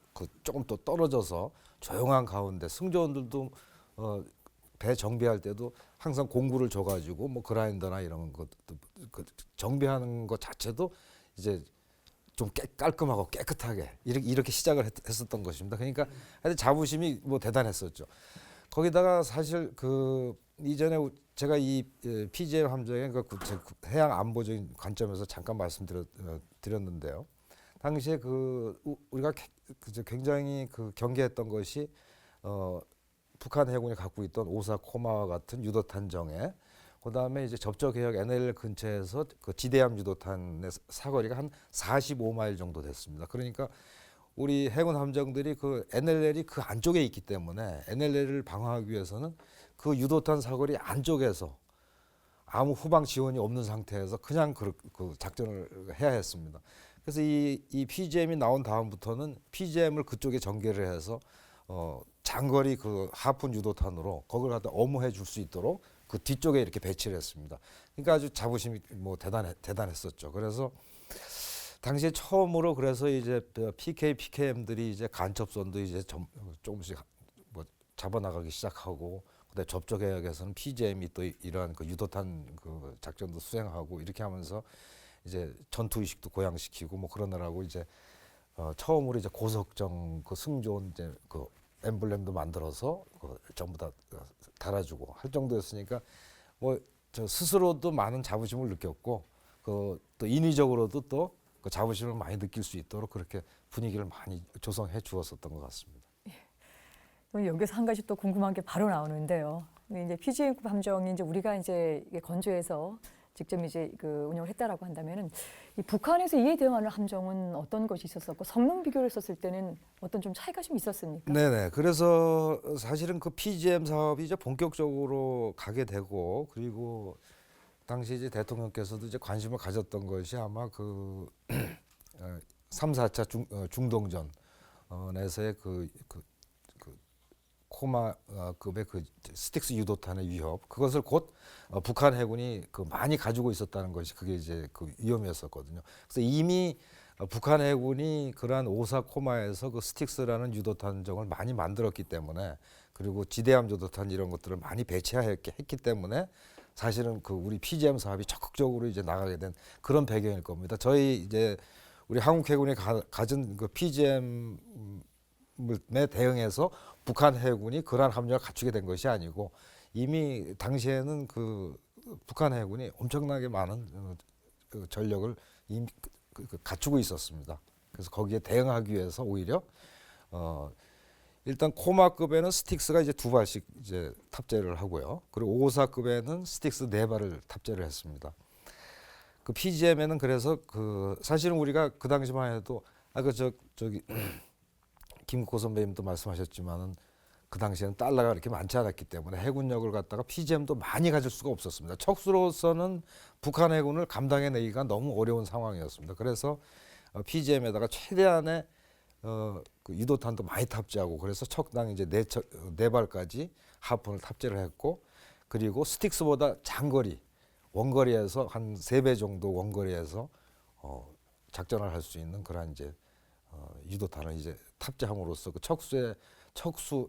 조금 더 떨어져서 조용한 가운데 승조원들도 배 정비할 때도 항상 공구를 줘가지고 뭐 그라인더나 이런 것도 그 정비하는 것 자체도 이제 좀 깔끔하고 깨끗하게 이렇게 시작을 했었던 것입니다. 그러니까 하여튼 자부심이 뭐 대단했었죠. 거기다가 사실 그 이전에 제가 이 PGM 함정의 그 해양 안보적인 관점에서 잠깐 말씀드렸는데요. 당시에 그 우리가 굉장히 그 경계했던 것이 북한 해군이 갖고 있던 오사코마와 같은 유도탄 정예, 그다음에 이제 접촉해역 NLL 근처에서 그 지대함 유도탄의 사거리가 한 45마일 정도 됐습니다. 그러니까 우리 해군 함정들이 그 NLL이 그 안쪽에 있기 때문에 NLL을 방어하기 위해서는 그 유도탄 사거리 안쪽에서 아무 후방 지원이 없는 상태에서 그냥 그 작전을 해야 했습니다. 그래서 이 PGM이 나온 다음부터는 PGM을 그쪽에 전개를 해서 장거리 그 하푼 유도탄으로 거기를 갖다 엄호해 줄 수 있도록 그 뒤쪽에 이렇게 배치를 했습니다. 그러니까 아주 자부심이 뭐 대단했었죠. 그래서 당시에 처음으로 그래서 이제 PKM들이 이제 간첩선도 이제 조금씩 뭐 잡아나가기 시작하고, 그다음에 접촉해역에서는 PGM이 또 이러한 그 유도탄 그 작전도 수행하고 이렇게 하면서 이제 전투 의식도 고양시키고 뭐 그러느라고 이제 처음으로 이제 고석정 그 승조원 이제 그 엠블렘도 만들어서 전부 다 달아주고 할 정도였으니까 뭐 저 스스로도 많은 자부심을 느꼈고 그 또 인위적으로도 또 그 자부심을 많이 느낄 수 있도록 그렇게 분위기를 많이 조성해 주었었던 것 같습니다. 그럼 여기서 한 가지 또 궁금한 게 바로 나오는데요. 이제 PGM급 함정이 이제 우리가 이제 건조해서 직접 이제 그 운영을 했다라고 한다면은 이 북한에서 이에 대응하는 함정은 어떤 것이 있었었고 성능 비교를 했었을 때는 어떤 좀 차이가 좀 있었습니까? 네네. 그래서 사실은 그 PGM 사업이 이제 본격적으로 가게 되고, 그리고 당시 이제 대통령께서도 이제 관심을 가졌던 것이 아마 그 3, 4차 중동전에서의 그 코마급의 그 스틱스 유도탄의 위협, 그것을 곧 북한 해군이 그 많이 가지고 있었다는 것이 그게 이제 그 위험이었었거든요. 그래서 이미 북한 해군이 그러한 오사코마에서 그 스틱스라는 유도탄정을 많이 만들었기 때문에, 그리고 지대함 유도탄 이런 것들을 많이 배치했기 때문에 사실은 그 우리 PGM 사업이 적극적으로 이제 나가게 된 그런 배경일 겁니다. 저희 이제 우리 한국 해군이 가진 그 PGM에 대응해서 북한 해군이 그러한 함정을 갖추게 된 것이 아니고, 이미 당시에는 그 북한 해군이 엄청나게 많은 그 전력을 이미 갖추고 있었습니다. 그래서 거기에 대응하기 위해서 오히려 일단 코마급에는 스틱스가 이제 2발씩 이제 탑재를 하고요. 그리고 5호사급에는 스틱스 4발을 탑재를 했습니다. 그 PGM에는 그래서 그 사실은 우리가 그 당시만 해도 저기 김국호 선배님도 말씀하셨지만은 그 당시에는 달러가 그렇게 많지 않았기 때문에 해군력을 갖다가 PGM도 많이 가질 수가 없었습니다. 척수로서는 북한 해군을 감당해내기가 너무 어려운 상황이었습니다. 그래서 PGM에다가 최대한의 그 유도탄도 많이 탑재하고, 그래서 척당 이제 4발까지 하푼을 탑재를 했고, 그리고 스틱스보다 장거리 원거리에서 한 3배 정도 원거리에서 작전을 할 수 있는 그런 이제 유도탄을 이제 탑재함으로써 그 척수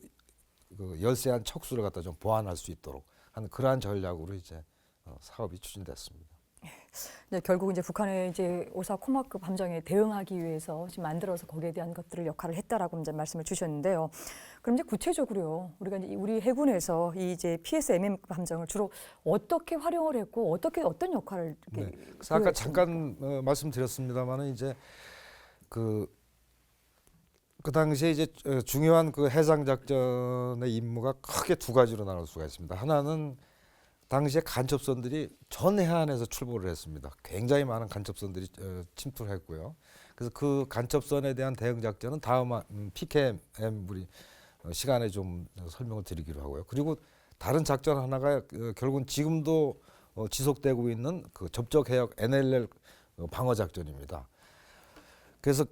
그 열세한 척수를 갖다 좀 보완할 수 있도록 하는 그러한 전략으로 이제 사업이 추진됐습니다. 네, 결국 이제 북한의 이제 오사코마급 함정에 대응하기 위해서 지금 만들어서 거기에 대한 것들을 역할을 했다라고 이제 말씀을 주셨는데요. 그럼 이제 구체적으로요, 우리가 이제 우리 해군에서 이 이제 PSMM급 함정을 주로 어떻게 활용을 했고 어떤 역할을 이렇게 그래서 아까 잠깐 말씀드렸습니다만은 이제 그 당시에 이제 중요한 그 해상 작전의 임무가 크게 2가지로 나눌 수가 있습니다. 하나는 당시에 간첩선들이 전 해안에서 출몰을 했습니다. 굉장히 많은 간첩선들이 침투를 했고요. 그래서 그 간첩선에 대한 대응 작전은 다음 PKM 우리 시간에 좀 설명을 드리기로 하고요. 그리고 다른 작전 하나가 결국은 지금도 지속되고 있는 그 접촉해역 NLL 방어 작전입니다. 그래서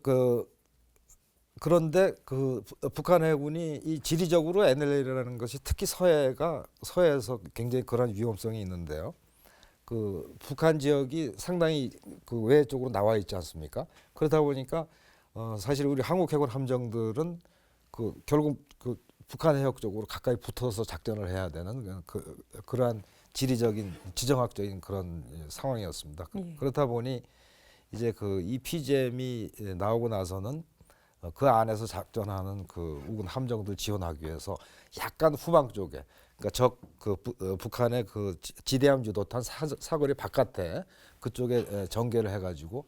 그런데 그 북한 해군이 이 지리적으로 NLL이라는 것이 특히 서해에서 굉장히 그런 위험성이 있는데요. 그 북한 지역이 상당히 그 외해 쪽으로 나와 있지 않습니까? 그러다 보니까 사실 우리 한국 해군 함정들은 그 결국 그 북한 해역 쪽으로 가까이 붙어서 작전을 해야 되는 그러한 지리적인 지정학적인 그런 상황이었습니다. 예. 그렇다 보니 이제 그 이 피잼이 나오고 나서는 그 안에서 작전하는 그 우군 함정들 지원하기 위해서 약간 후방 쪽에 그러니까 북한의 그 지대함 유도탄 사거리 바깥에 그쪽에 전개를 해가지고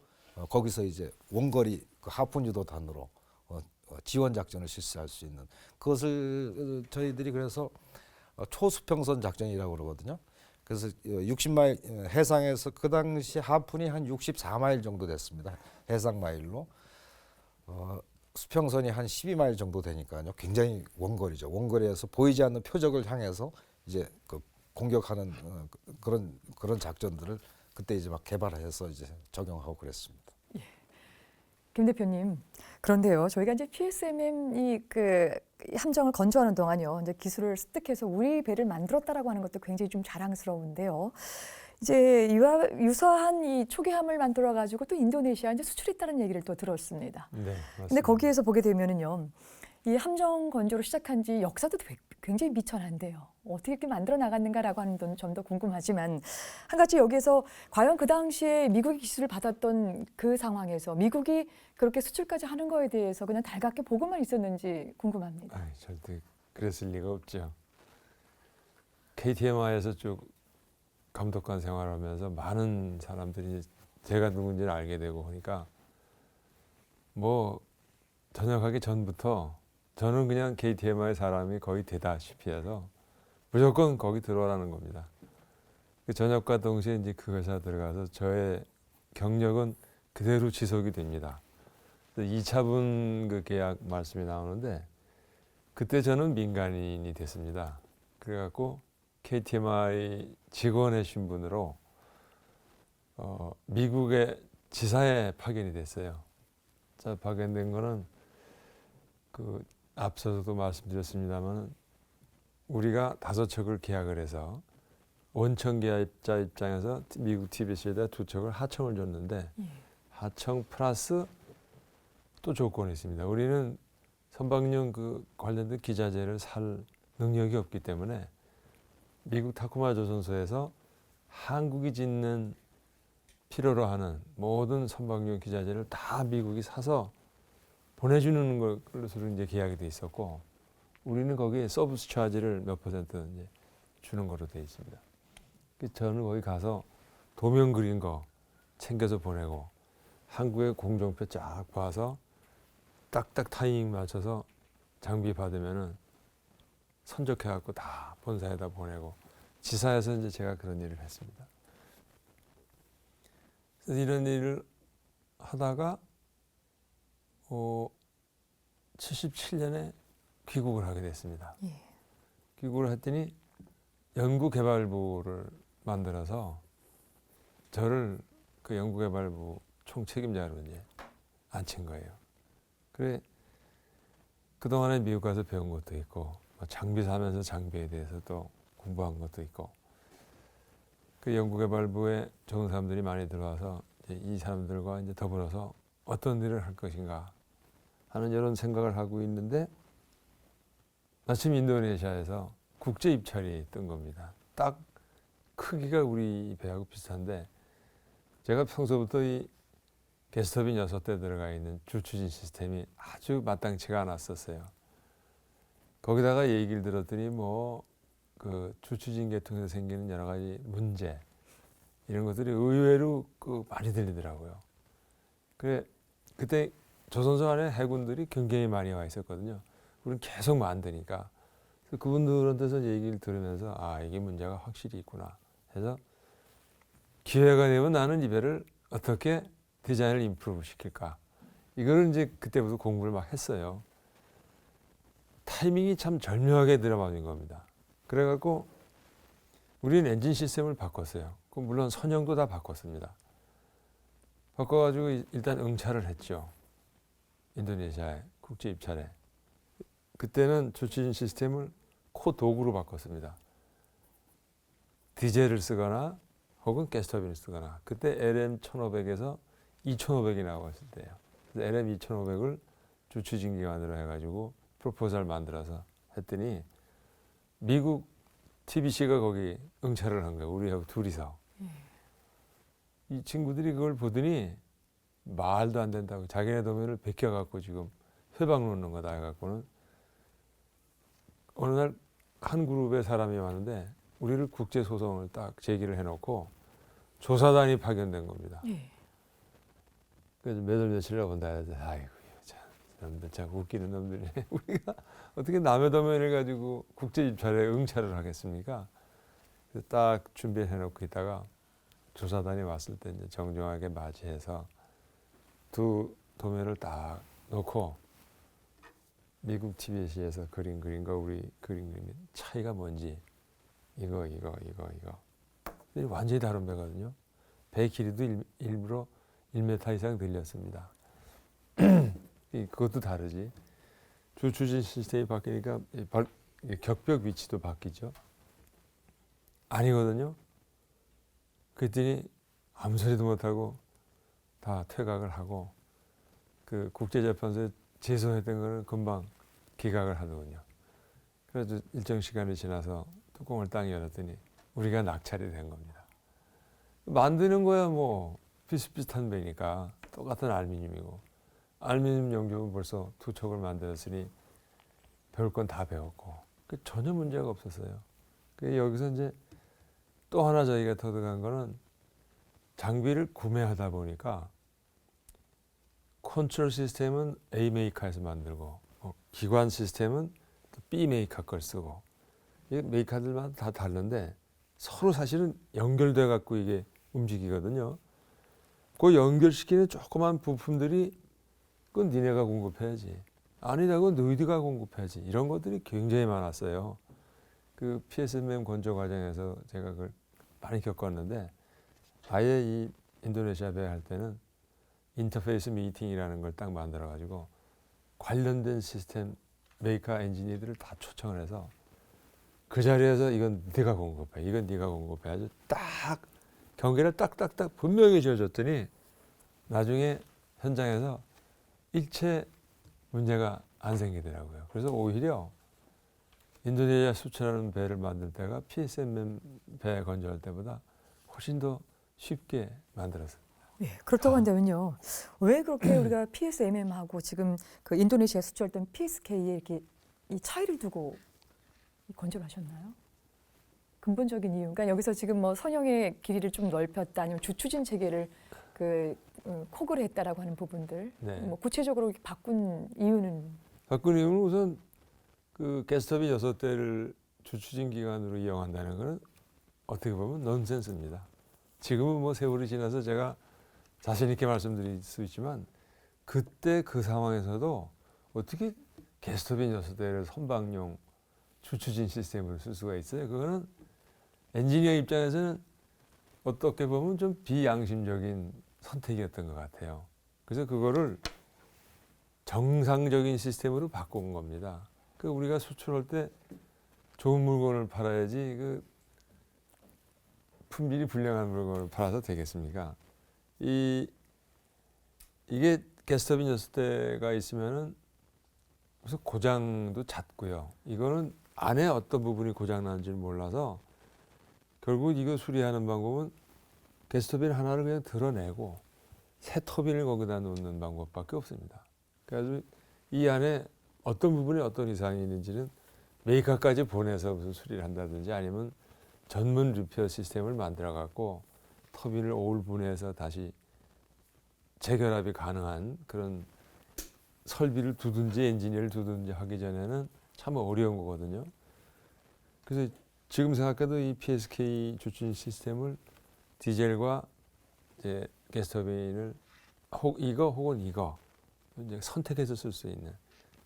거기서 이제 원거리 그 하푼 유도탄으로 지원 작전을 실시할 수 있는 그것을 저희들이 그래서 초수평선 작전이라고 그러거든요. 그래서 60마일 해상에서 그 당시 하푼이 한 64마일 정도 됐습니다. 해상 마일로 수평선이 한 12마일 정도 되니까요. 굉장히 원거리죠. 원거리에서 보이지 않는 표적을 향해서 이제 그 공격하는 그런 작전들을 그때 이제 막 개발해서 이제 적용하고 그랬습니다. 김 대표님, 그런데요, 저희가 이제 PSMM 그 함정을 건조하는 동안요, 이제 기술을 습득해서 우리 배를 만들었다라고 하는 것도 굉장히 좀 자랑스러운데요. 이제 유사한 이 초계함을 만들어 가지고 또 인도네시아 이제 수출했다는 얘기를 또 들었습니다. 네, 맞습니다. 근데 거기에서 보게 되면은요, 이 함정 건조를 시작한 지 역사도 굉장히 미천한데요. 어떻게 이렇게 만들어 나갔는가라고 하는 점도 궁금하지만 한 가지 여기에서 과연 그 당시에 미국이 기술을 받았던 그 상황에서 미국이 그렇게 수출까지 하는 거에 대해서 그냥 달갑게 보고만 있었는지 궁금합니다. 아이, 절대 그랬을 리가 없죠. KTMI에서 쭉 감독관 생활하면서 많은 사람들이 제가 누군지를 알게 되고 하니까 뭐 전역하기 전부터 저는 그냥 KTMI 사람이 거의 되다시피 해서 무조건 거기 들어오라는 겁니다. 그 전역과 동시에 이제 그 회사 들어가서 저의 경력은 그대로 지속이 됩니다. 2차분 그 계약 말씀이 나오는데 그때 저는 민간인이 됐습니다. 그래갖고 KTMI 직원의 신분으로 미국의 지사에 파견이 됐어요. 자, 파견된 거는 그 앞서서도 말씀드렸습니다만 우리가 5척을 계약을 해서 원청 계약자 입장에서 미국 TBC에다 2척을 하청을 줬는데 하청 플러스 또 조건이 있습니다. 우리는 선박용 그 관련된 기자재를 살 능력이 없기 때문에 미국 타쿠마 조선소에서 한국이 짓는 필요로 하는 모든 선박용 기자재를 다 미국이 사서 보내주는 것으로 이제 계약이 돼 있었고 우리는 거기에 서비스 차지를 몇 퍼센트 이제 주는 거로 돼 있습니다. 저는 거기 가서 도면 그린 거 챙겨서 보내고 한국의 공정표 쫙 봐서 딱딱 타이밍 맞춰서 장비 받으면은 선적해갖고 다 본사에다 보내고 지사에서 이제 제가 그런 일을 했습니다. 그래서 이런 일을 하다가 77년에 귀국을 하게 됐습니다. 귀국을 했더니 연구개발부를 만들어서 저를 그 연구개발부 총책임자로 이제 앉힌 거예요. 그래 그동안에 미국 가서 배운 것도 있고 장비 사면서 장비에 대해서 또 공부한 것도 있고 그 연구개발부에 좋은 사람들이 많이 들어와서 이제 이 사람들과 이제 더불어서 어떤 일을 할 것인가 하는 이런 생각을 하고 있는데 마침 인도네시아에서 국제 입찰이 뜬 겁니다. 딱 크기가 우리 배하고 비슷한데 제가 평소부터 이 게스트빈 6대 들어가 있는 주추진 시스템이 아주 마땅치가 않았었어요. 거기다가 얘기를 들었더니 뭐 그 주추진 계통에서 생기는 여러 가지 문제 이런 것들이 의외로 많이 들리더라고요. 그래 그때 조선소 안에 해군들이 굉장히 많이 와 있었거든요. 우리는 계속 만드니까 그래서 그분들한테서 얘기를 들으면서 아 이게 문제가 확실히 있구나 해서 기회가 되면 나는 이 배를 어떻게 디자인을 임프루브 시킬까 이거를 이제 그때부터 공부를 막 했어요. 타이밍이 참 절묘하게 들어맞은 겁니다. 그래갖고 우리는 엔진 시스템을 바꿨어요. 물론 선형도 다 바꿨습니다. 바꿔가지고 일단 응찰을 했죠. 인도네시아에 국제 입찰에. 그때는 조치진 시스템을 코 도구로 바꿨습니다. 디젤을 쓰거나 혹은 가스터빈을 쓰거나 그때 LM1500에서 2500이 나왔을 때예요. 그래서 LM2500을 주추진 기관으로 해가지고 프로포zal 만들어서 했더니 미국 TBC가 거기 응찰을 한 거예요. 우리하고 둘이서. 이 친구들이 그걸 보더니 말도 안 된다고 자기네 도면을 베껴갖고 지금 회방 놓는 거다 해갖고는 어느 날 한 그룹의 사람이 왔는데 우리를 국제소송을 딱 제기를 해놓고 조사단이 파견된 겁니다. 그래서 몇 월 며칠을 본다 해서 아이고 참 놈들 참 웃기는 놈들이네. 우리가 어떻게 남의 도면을 가지고 국제 입찰에 응찰을 하겠습니까? 그래서 딱 준비해놓고 있다가 조사단이 왔을 때 이제 정중하게 맞이해서 두 도면을 딱 놓고 미국 TBC에서 그린 그림과 우리 그린 그림의 차이가 뭔지 이거 완전히 다른 배거든요. 배 길이도 일부러 1m 이상 늘렸습니다. 그것도 다르지. 주추진 시스템이 바뀌니까 격벽 위치도 바뀌죠. 아니거든요. 그랬더니 아무 소리도 못하고 다 퇴각을 하고 그 국제재판소에 제소했던 거는 금방 기각을 하더군요. 그래서 일정 시간이 지나서 뚜껑을 딱 열었더니 우리가 낙찰이 된 겁니다. 만드는 거야 뭐 비슷비슷한 배니까 똑같은 알루미늄이고 알루미늄 용접은 벌써 두 척을 만들었으니 배울 건 다 배웠고 전혀 문제가 없었어요. 여기서 이제 또 하나 저희가 터득한 거는 장비를 구매하다 보니까 컨트롤 시스템은 A 메이커에서 만들고 기관 시스템은 또 B 메이커 걸 쓰고 이 메이커들마다 다 다른데 서로 사실은 연결돼 갖고 이게 움직이거든요. 그 연결시키는 조그만 부품들이 그건 니네가 공급해야지. 아니다, 그건 너희들가 공급해야지. 이런 것들이 굉장히 많았어요. 그 PSMM 건조 과정에서 제가 그걸 많이 겪었는데 아예 이 인도네시아 배 할 때는 인터페이스 미팅이라는 걸 딱 만들어 가지고 관련된 시스템 메이커 엔지니어들을 다 초청을 해서 그 자리에서 이건 네가 공급해, 이건 네가 공급해 아주 딱 경계를 딱딱딱 분명히 지어줬더니 나중에 현장에서 일체 문제가 안 생기더라고요. 그래서 오히려 인도네시아 수출하는 배를 만들 때가 PSMM 배 건조할 때보다 훨씬 더 쉽게 만들었어요. 예, 그렇다고 한다면요. 왜 그렇게 우리가 PSMM하고 지금 그 인도네시아 수출했던 PSK에 이렇게 이 차이를 두고 건조를 하셨나요? 근본적인 이유. 그러니까 여기서 지금 뭐 선형의 길이를 좀 넓혔다, 아니면 주추진 체계를 코그를 했다라고 하는 부분들. 네. 뭐 구체적으로 바꾼 이유는? 바꾼 이유는 우선 그 가스터빈 6대를 주추진 기관으로 이용한다는 것은 어떻게 보면 넌센스입니다. 지금은 뭐 세월이 지나서 제가 자신 있게 말씀드릴 수 있지만 그때 그 상황에서도 어떻게 가스터빈 6대를 선박용 주추진 시스템으로 쓸 수가 있어요. 그거는 엔지니어 입장에서는 어떻게 보면 좀 비양심적인 선택이었던 것 같아요. 그래서 그거를 정상적인 시스템으로 바꾼 겁니다. 그 우리가 수출할 때 좋은 물건을 팔아야지 그 품질이 불량한 물건을 팔아서 되겠습니까? 이게 가스터빈 6대가 있으면은 무슨 고장도 잦고요. 이거는 안에 어떤 부분이 고장 나는지를 몰라서 결국 이거 수리하는 방법은 가스터빈 하나를 그냥 드러내고 새 터빈을 거기다 놓는 방법밖에 없습니다. 그래서 이 안에 어떤 부분에 어떤 이상이 있는지는 메이커까지 보내서 무슨 수리를 한다든지 아니면 전문 리페어 시스템을 만들어 갖고 터빈을 오울분해해서 다시 재결합이 가능한 그런 설비를 두든지 엔지니어를 두든지 하기 전에는 참 어려운 거거든요. 그래서 지금 생각해도 이 PSK 주추진 시스템을 디젤과 이제 가스터빈을 이거 혹은 이거 이제 선택해서 쓸 수 있는,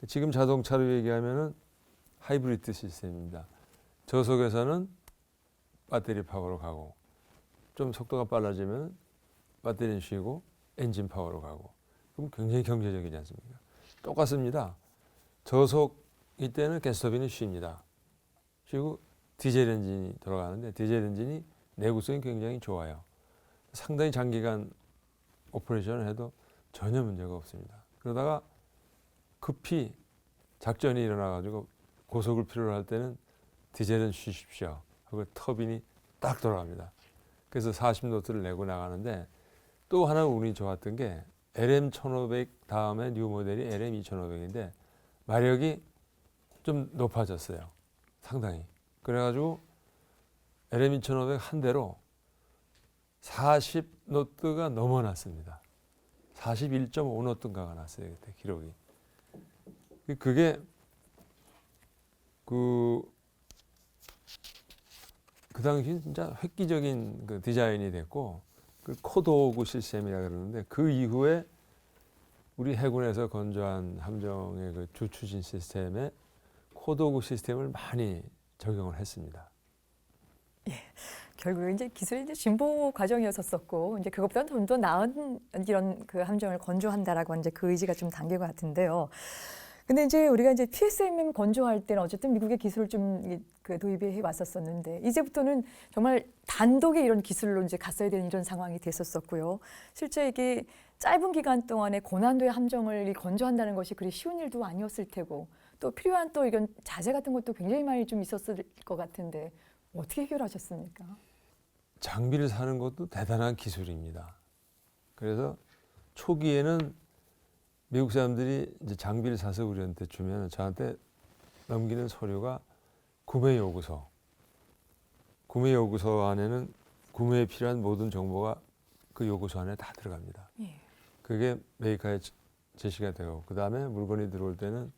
지금 자동차로 얘기하면은 하이브리드 시스템입니다. 저속에서는 배터리 파워로 가고 좀 속도가 빨라지면 배터리는 쉬고 엔진 파워로 가고, 그럼 굉장히 경제적이지 않습니까? 똑같습니다. 저속일 때는 가스터빈이 쉽니다. 쉬고 디젤 엔진이 돌아가는데 디젤 엔진이 내구성이 굉장히 좋아요. 상당히 장기간 오퍼레이션을 해도 전혀 문제가 없습니다. 그러다가 급히 작전이 일어나가지고 고속을 필요로 할 때는 디젤은 쉬십시오 하고 터빈이 딱 돌아갑니다. 그래서 40노트를 내고 나가는데 또 하나 운이 좋았던 게 LM1500 다음에 뉴 모델이 LM2500인데 마력이 좀 높아졌어요. 상당히. 그래가지고 LM2500 한 대로 40노트가 넘어났습니다. 41.5노트인가가 났어요. 그때 기록이. 그게 그 당시 진짜 획기적인 그 디자인이 됐고 그 코도구 시스템이라 그러는데 그 이후에 우리 해군에서 건조한 함정의 그 주추진 시스템에 코도구 시스템을 많이 적용을 했습니다. 결국 이제 기술의 이제 진보 과정이었었고 이제 그것보다 좀 더 나은 이런 그 함정을 건조한다라고 이제 그 의지가 좀 담긴 것 같은데요. 근데 이제 우리가 이제 PSMM 건조할 때는 어쨌든 미국의 기술을 좀 그 도입해 왔었었는데 이제부터는 정말 단독의 이런 기술로 이제 갔어야 되는 이런 상황이 됐었었고요. 실제 이게 짧은 기간 동안에 고난도의 함정을 건조한다는 것이 그리 쉬운 일도 아니었을 테고 또 필요한 또 이런 자재 같은 것도 굉장히 많이 좀 있었을 것 같은데 어떻게 해결하셨습니까? 장비를 사는 것도 대단한 기술입니다. 그래서 초기에는 미국 사람들이 이제 장비를 사서 우리한테 주면 저한테 넘기는 서류가 구매 요구서. 구매 요구서 안에는 구매에 필요한 모든 정보가 그 요구서 안에 다 들어갑니다. 예. 그게 메이커에 제시가 되고 그 다음에 물건이 들어올 때는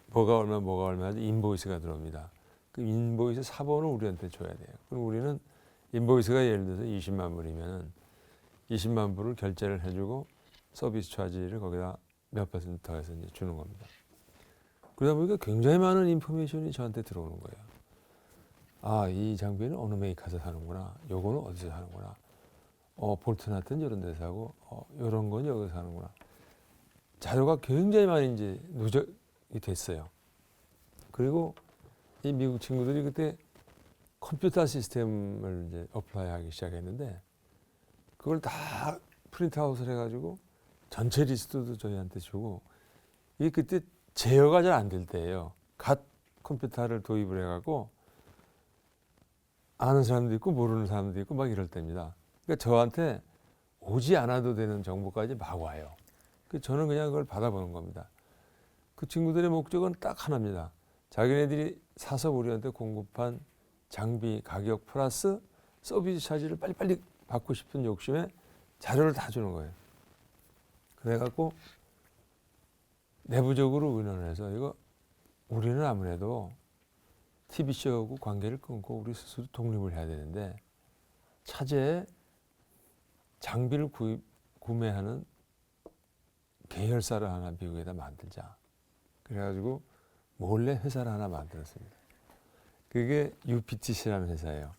뭐가 얼마 인보이스가 들어옵니다. 그 인보이스 사본을 우리한테 줘야 돼요. 그럼 우리는 인보이스가 예를 들어서 20만 불이면 20만 불을 결제를 해주고 서비스 차지를 거기다 몇 퍼센트 더해서 이제 주는 겁니다. 그러다 보니까 굉장히 많은 인포메이션이 저한테 들어오는 거예요. 아, 이 장비는 어느 메이커에서 사는구나. 요거는 어디서 사는구나. 볼트나트는 이런 데서 사고, 요런 건 여기서 사는구나. 자료가 굉장히 많이 이제 누적이 됐어요. 그리고 이 미국 친구들이 그때 컴퓨터 시스템을 이제 어플라이하기 시작했는데 그걸 다 프린트아웃을 해가지고 전체 리스트도 저희한테 주고 이게 그때 제어가 잘 안 될 때예요. 갓 컴퓨터를 도입을 해갖고 아는 사람도 있고 모르는 사람도 있고 막 이럴 때입니다. 그러니까 저한테 오지 않아도 되는 정보까지 막 와요. 저는 그냥 그걸 받아보는 겁니다. 그 친구들의 목적은 딱 하나입니다. 자기네들이 사서 우리한테 공급한 장비 가격 플러스 서비스 차지를 빨리빨리 받고 싶은 욕심에 자료를 다 주는 거예요. 그래갖고 내부적으로 의논해서 이거 우리는 아무래도 TBC하고 관계를 끊고 우리 스스로 독립을 해야 되는데 차제에 장비를 구매하는 계열사를 하나 미국에다 만들자. 그래가지고 몰래 회사를 하나 만들었습니다. 그게 UPTC라는 회사예요.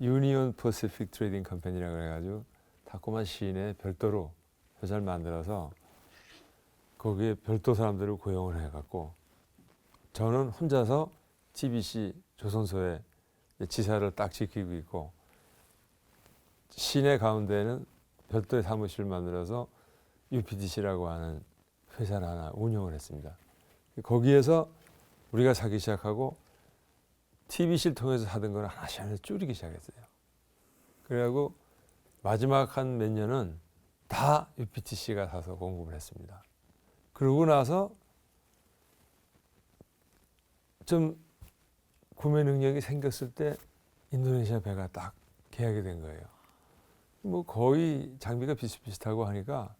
유니온 퍼시픽 트레이딩 컴퍼니라고 해가지고 타코마 시내 별도로 회사를 만들어서 거기에 별도 사람들을 고용을 해갖고 저는 혼자서 TBC 조선소에 지사를 딱 지키고 있고 시내 가운데는 별도의 사무실을 만들어서 UPTC라고 하는 회사를 하나 운영을 했습니다. 거기에서 우리가 사기 시작하고 TBC를 통해서 사던 걸 하나씩 줄이기 시작했어요. 그래가지고 마지막 한 몇 년은 다 UPTC가 사서 공급을 했습니다. 그러고 나서 좀 구매 능력이 생겼을 때 인도네시아 배가 딱 계약이 된 거예요. 뭐 거의 장비가 비슷비슷하고 하니까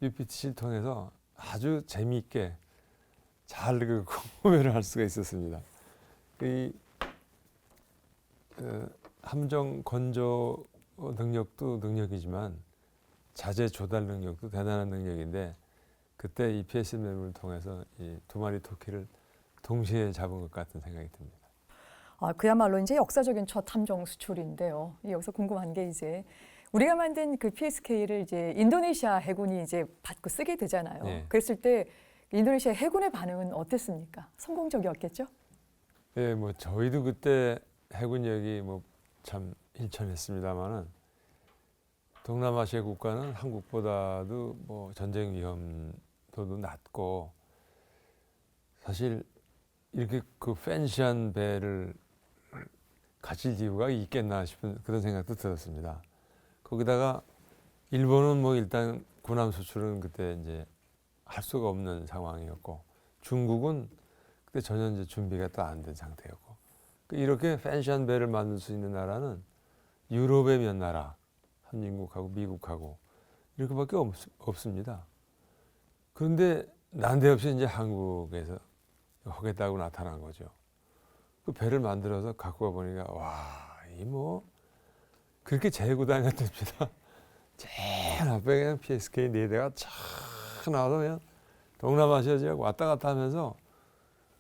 UPTC를 통해서 아주 재미있게 잘 그 구매를 할 수가 있었습니다. 이 함정 건조 능력도 능력이지만 자재 조달 능력도 대단한 능력인데 그때 이 PSMM을 통해서 이 두 마리 토끼를 동시에 잡은 것 같은 생각이 듭니다. 그야말로 이제 역사적인 첫 함정 수출인데요. 여기서 궁금한 게 이제 우리가 만든 그 PSK를 이제 인도네시아 해군이 이제 받고 쓰게 되잖아요. 네. 그랬을 때 인도네시아 해군의 반응은 어땠습니까? 성공적이었겠죠? 예, 뭐 저희도 그때 해군력이 뭐 참 일천했습니다만은 동남아시아 국가는 한국보다도 뭐 전쟁 위험도도 낮고 사실 이렇게 그 팬시한 배를 가질 이유가 있겠나 싶은 그런 생각도 들었습니다. 거기다가 일본은 뭐 일단 군함 수출은 그때 이제 할 수가 없는 상황이었고, 중국은 그때 전혀 이제 준비가 또 안 된 상태였고, 이렇게 팬시한 배를 만들 수 있는 나라는 유럽의 몇 나라, 한민국하고 미국하고 이렇게밖에 없습니다. 그런데 난데없이 이제 한국에서 하겠다고 나타난 거죠. 그 배를 만들어서 갖고 와 보니까 와, 이 뭐 그렇게 재고 다녔답니다. 제일 앞에 그냥 PSK 4대가 쫙 나와서 그냥 동남아시아 지역 왔다 갔다 하면서,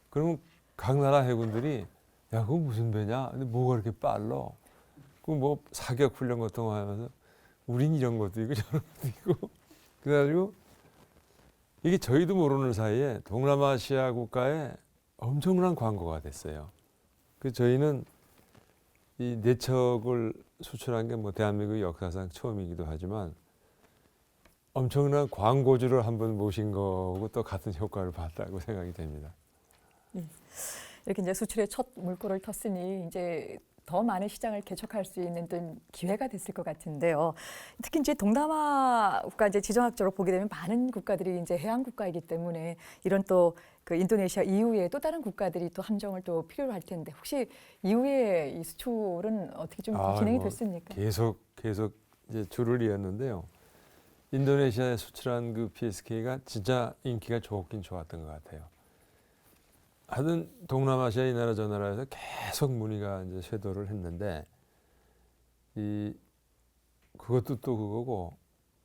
그러면 각 나라 해군들이 야, 그거 무슨 배냐? 근데 뭐가 이렇게 빨라? 그 뭐 사격 훈련 같은 거 하면서 우린 이런 것도 있고 저런 것도 있고, 그래가지고 이게 저희도 모르는 사이에 동남아시아 국가에 엄청난 광고가 됐어요. 그 저희는 이 내척을 수출한 게 뭐 대한민국 역사상 처음이기도 하지만 엄청난 광고주를 한번 모신 거고 또 같은 효과를 봤다고 생각이 됩니다. 이렇게 이제 수출의 첫 물꼬를 텄으니 이제 더 많은 시장을 개척할 수 있는 또 기회가 됐을 것 같은데요. 특히 이제 동남아 국가 이제 지정학적으로 보게 되면 많은 국가들이 이제 해양 국가이기 때문에 이런 또 그 인도네시아 이후에 또 다른 국가들이 또 함정을 또 필요로 할 텐데, 혹시 이후에 이 수출은 어떻게 좀 진행이 뭐 됐습니까? 계속 이제 줄을 이었는데요. 인도네시아에 수출한 그 PSK가 진짜 인기가 좋긴 좋았던 것 같아요. 하여튼 동남아시아 이 나라 저 나라에서 계속 문의가 이제 쇄도를 했는데, 그것도 또 그거고,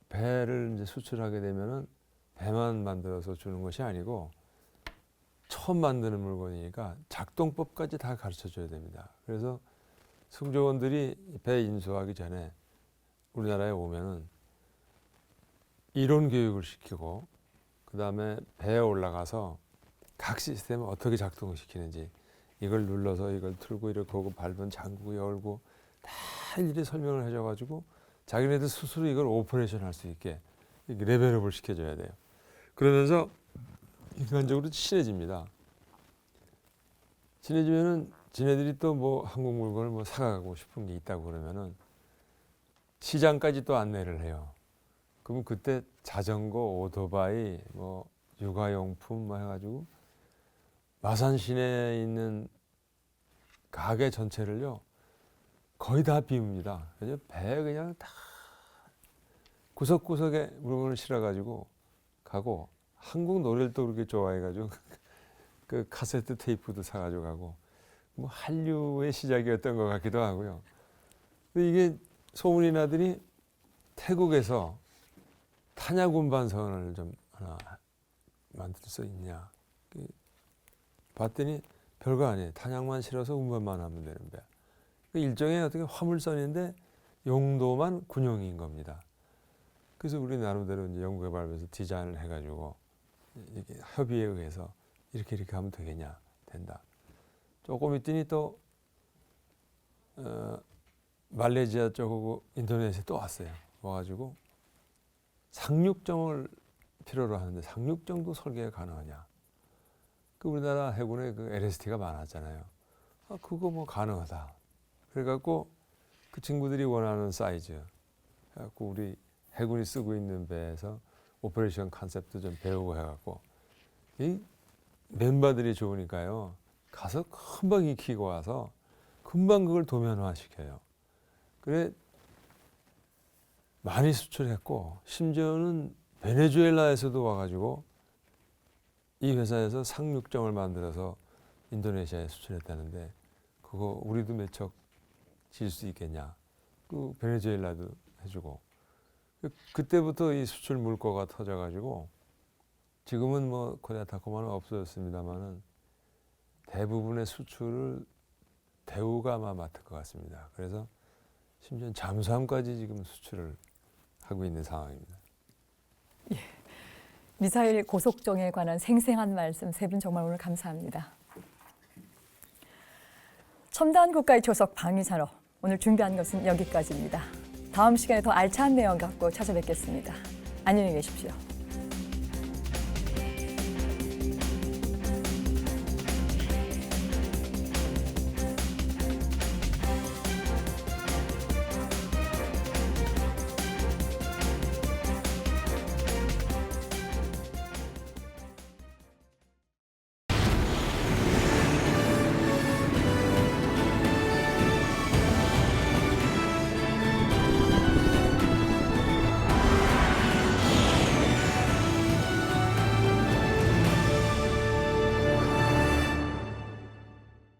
배를 이제 수출하게 되면은 배만 만들어서 주는 것이 아니고 처음 만드는 물건이니까 작동법까지 다 가르쳐 줘야 됩니다. 그래서 승조원들이 배 인수하기 전에 우리나라에 오면은 이론 교육을 시키고, 그 다음에 배에 올라가서 각 시스템을 어떻게 작동시키는지, 이걸 눌러서 이걸 틀고 이렇게 하고 밟으면 잠그고 열고 다 일일이 설명을 해줘가지고 자기네들 스스로 이걸 오퍼레이션 할 수 있게 레벨업을 시켜줘야 돼요. 그러면서 인간적으로 친해집니다. 친해지면은 지네들이 또 뭐 한국 물건을 뭐 사가고 싶은 게 있다고 그러면은 시장까지 또 안내를 해요. 그럼 그때 자전거, 오토바이, 뭐 육아용품 뭐 해가지고 마산 시내에 있는 가게 전체를요 거의 다 비웁니다. 그래서 배에 그냥 다 구석구석에 물건을 실어가지고 가고, 한국 노래를 또 그렇게 좋아해가지고 그 카세트 테이프도 사가지고 가고, 뭐 한류의 시작이었던 것 같기도 하고요. 근데 이게 소문이 나더니 태국에서 탄약 운반선을 좀 하나 만들 수 있냐 봤더니 별거 아니에요. 탄약만 실어서 운반만 하면 되는 배. 일종의 어떻게 화물선인데 용도만 군용인 겁니다. 그래서 우리 나름대로 이제 연구개발에서 디자인을 해가지고 이렇게 협의에 의해서 이렇게 하면 되겠냐, 된다. 조금 있더니 또 말레이시아 쪽하고 인도네시아 또 왔어요. 와가지고 상륙정을 필요로 하는데 상륙정도 설계가 가능하냐? 그 우리나라 해군에 그 LST가 많았잖아요. 그거 뭐 가능하다. 그래갖고 그 친구들이 원하는 사이즈 해갖고 우리 해군이 쓰고 있는 배에서 오퍼레이션 컨셉도 좀 배우고 해갖고, 이 멤버들이 좋으니까요. 가서 금방 익히고 와서 금방 그걸 도면화 시켜요. 그래 많이 수출했고, 심지어는 베네수엘라에서도 와가지고 이 회사에서 상륙정을 만들어서 인도네시아에 수출했다는데, 그거 우리도 몇 척 질 수 있겠냐? 그 베네수엘라도 해주고, 그때부터 이 수출 물꼬가 터져가지고 지금은 뭐 코리아 타코마는 없어졌습니다만은 대부분의 수출을 대우가 아마 맡을 것 같습니다. 그래서 심지어 잠수함까지 지금 수출을 하고 있는 상황입니다. 예. 미사일 고속정에 관한 생생한 말씀 세 분 정말 오늘 감사합니다. 첨단 국가의 초석 방위산업, 오늘 준비한 것은 여기까지입니다. 다음 시간에 더 알찬 내용 갖고 찾아뵙겠습니다. 안녕히 계십시오.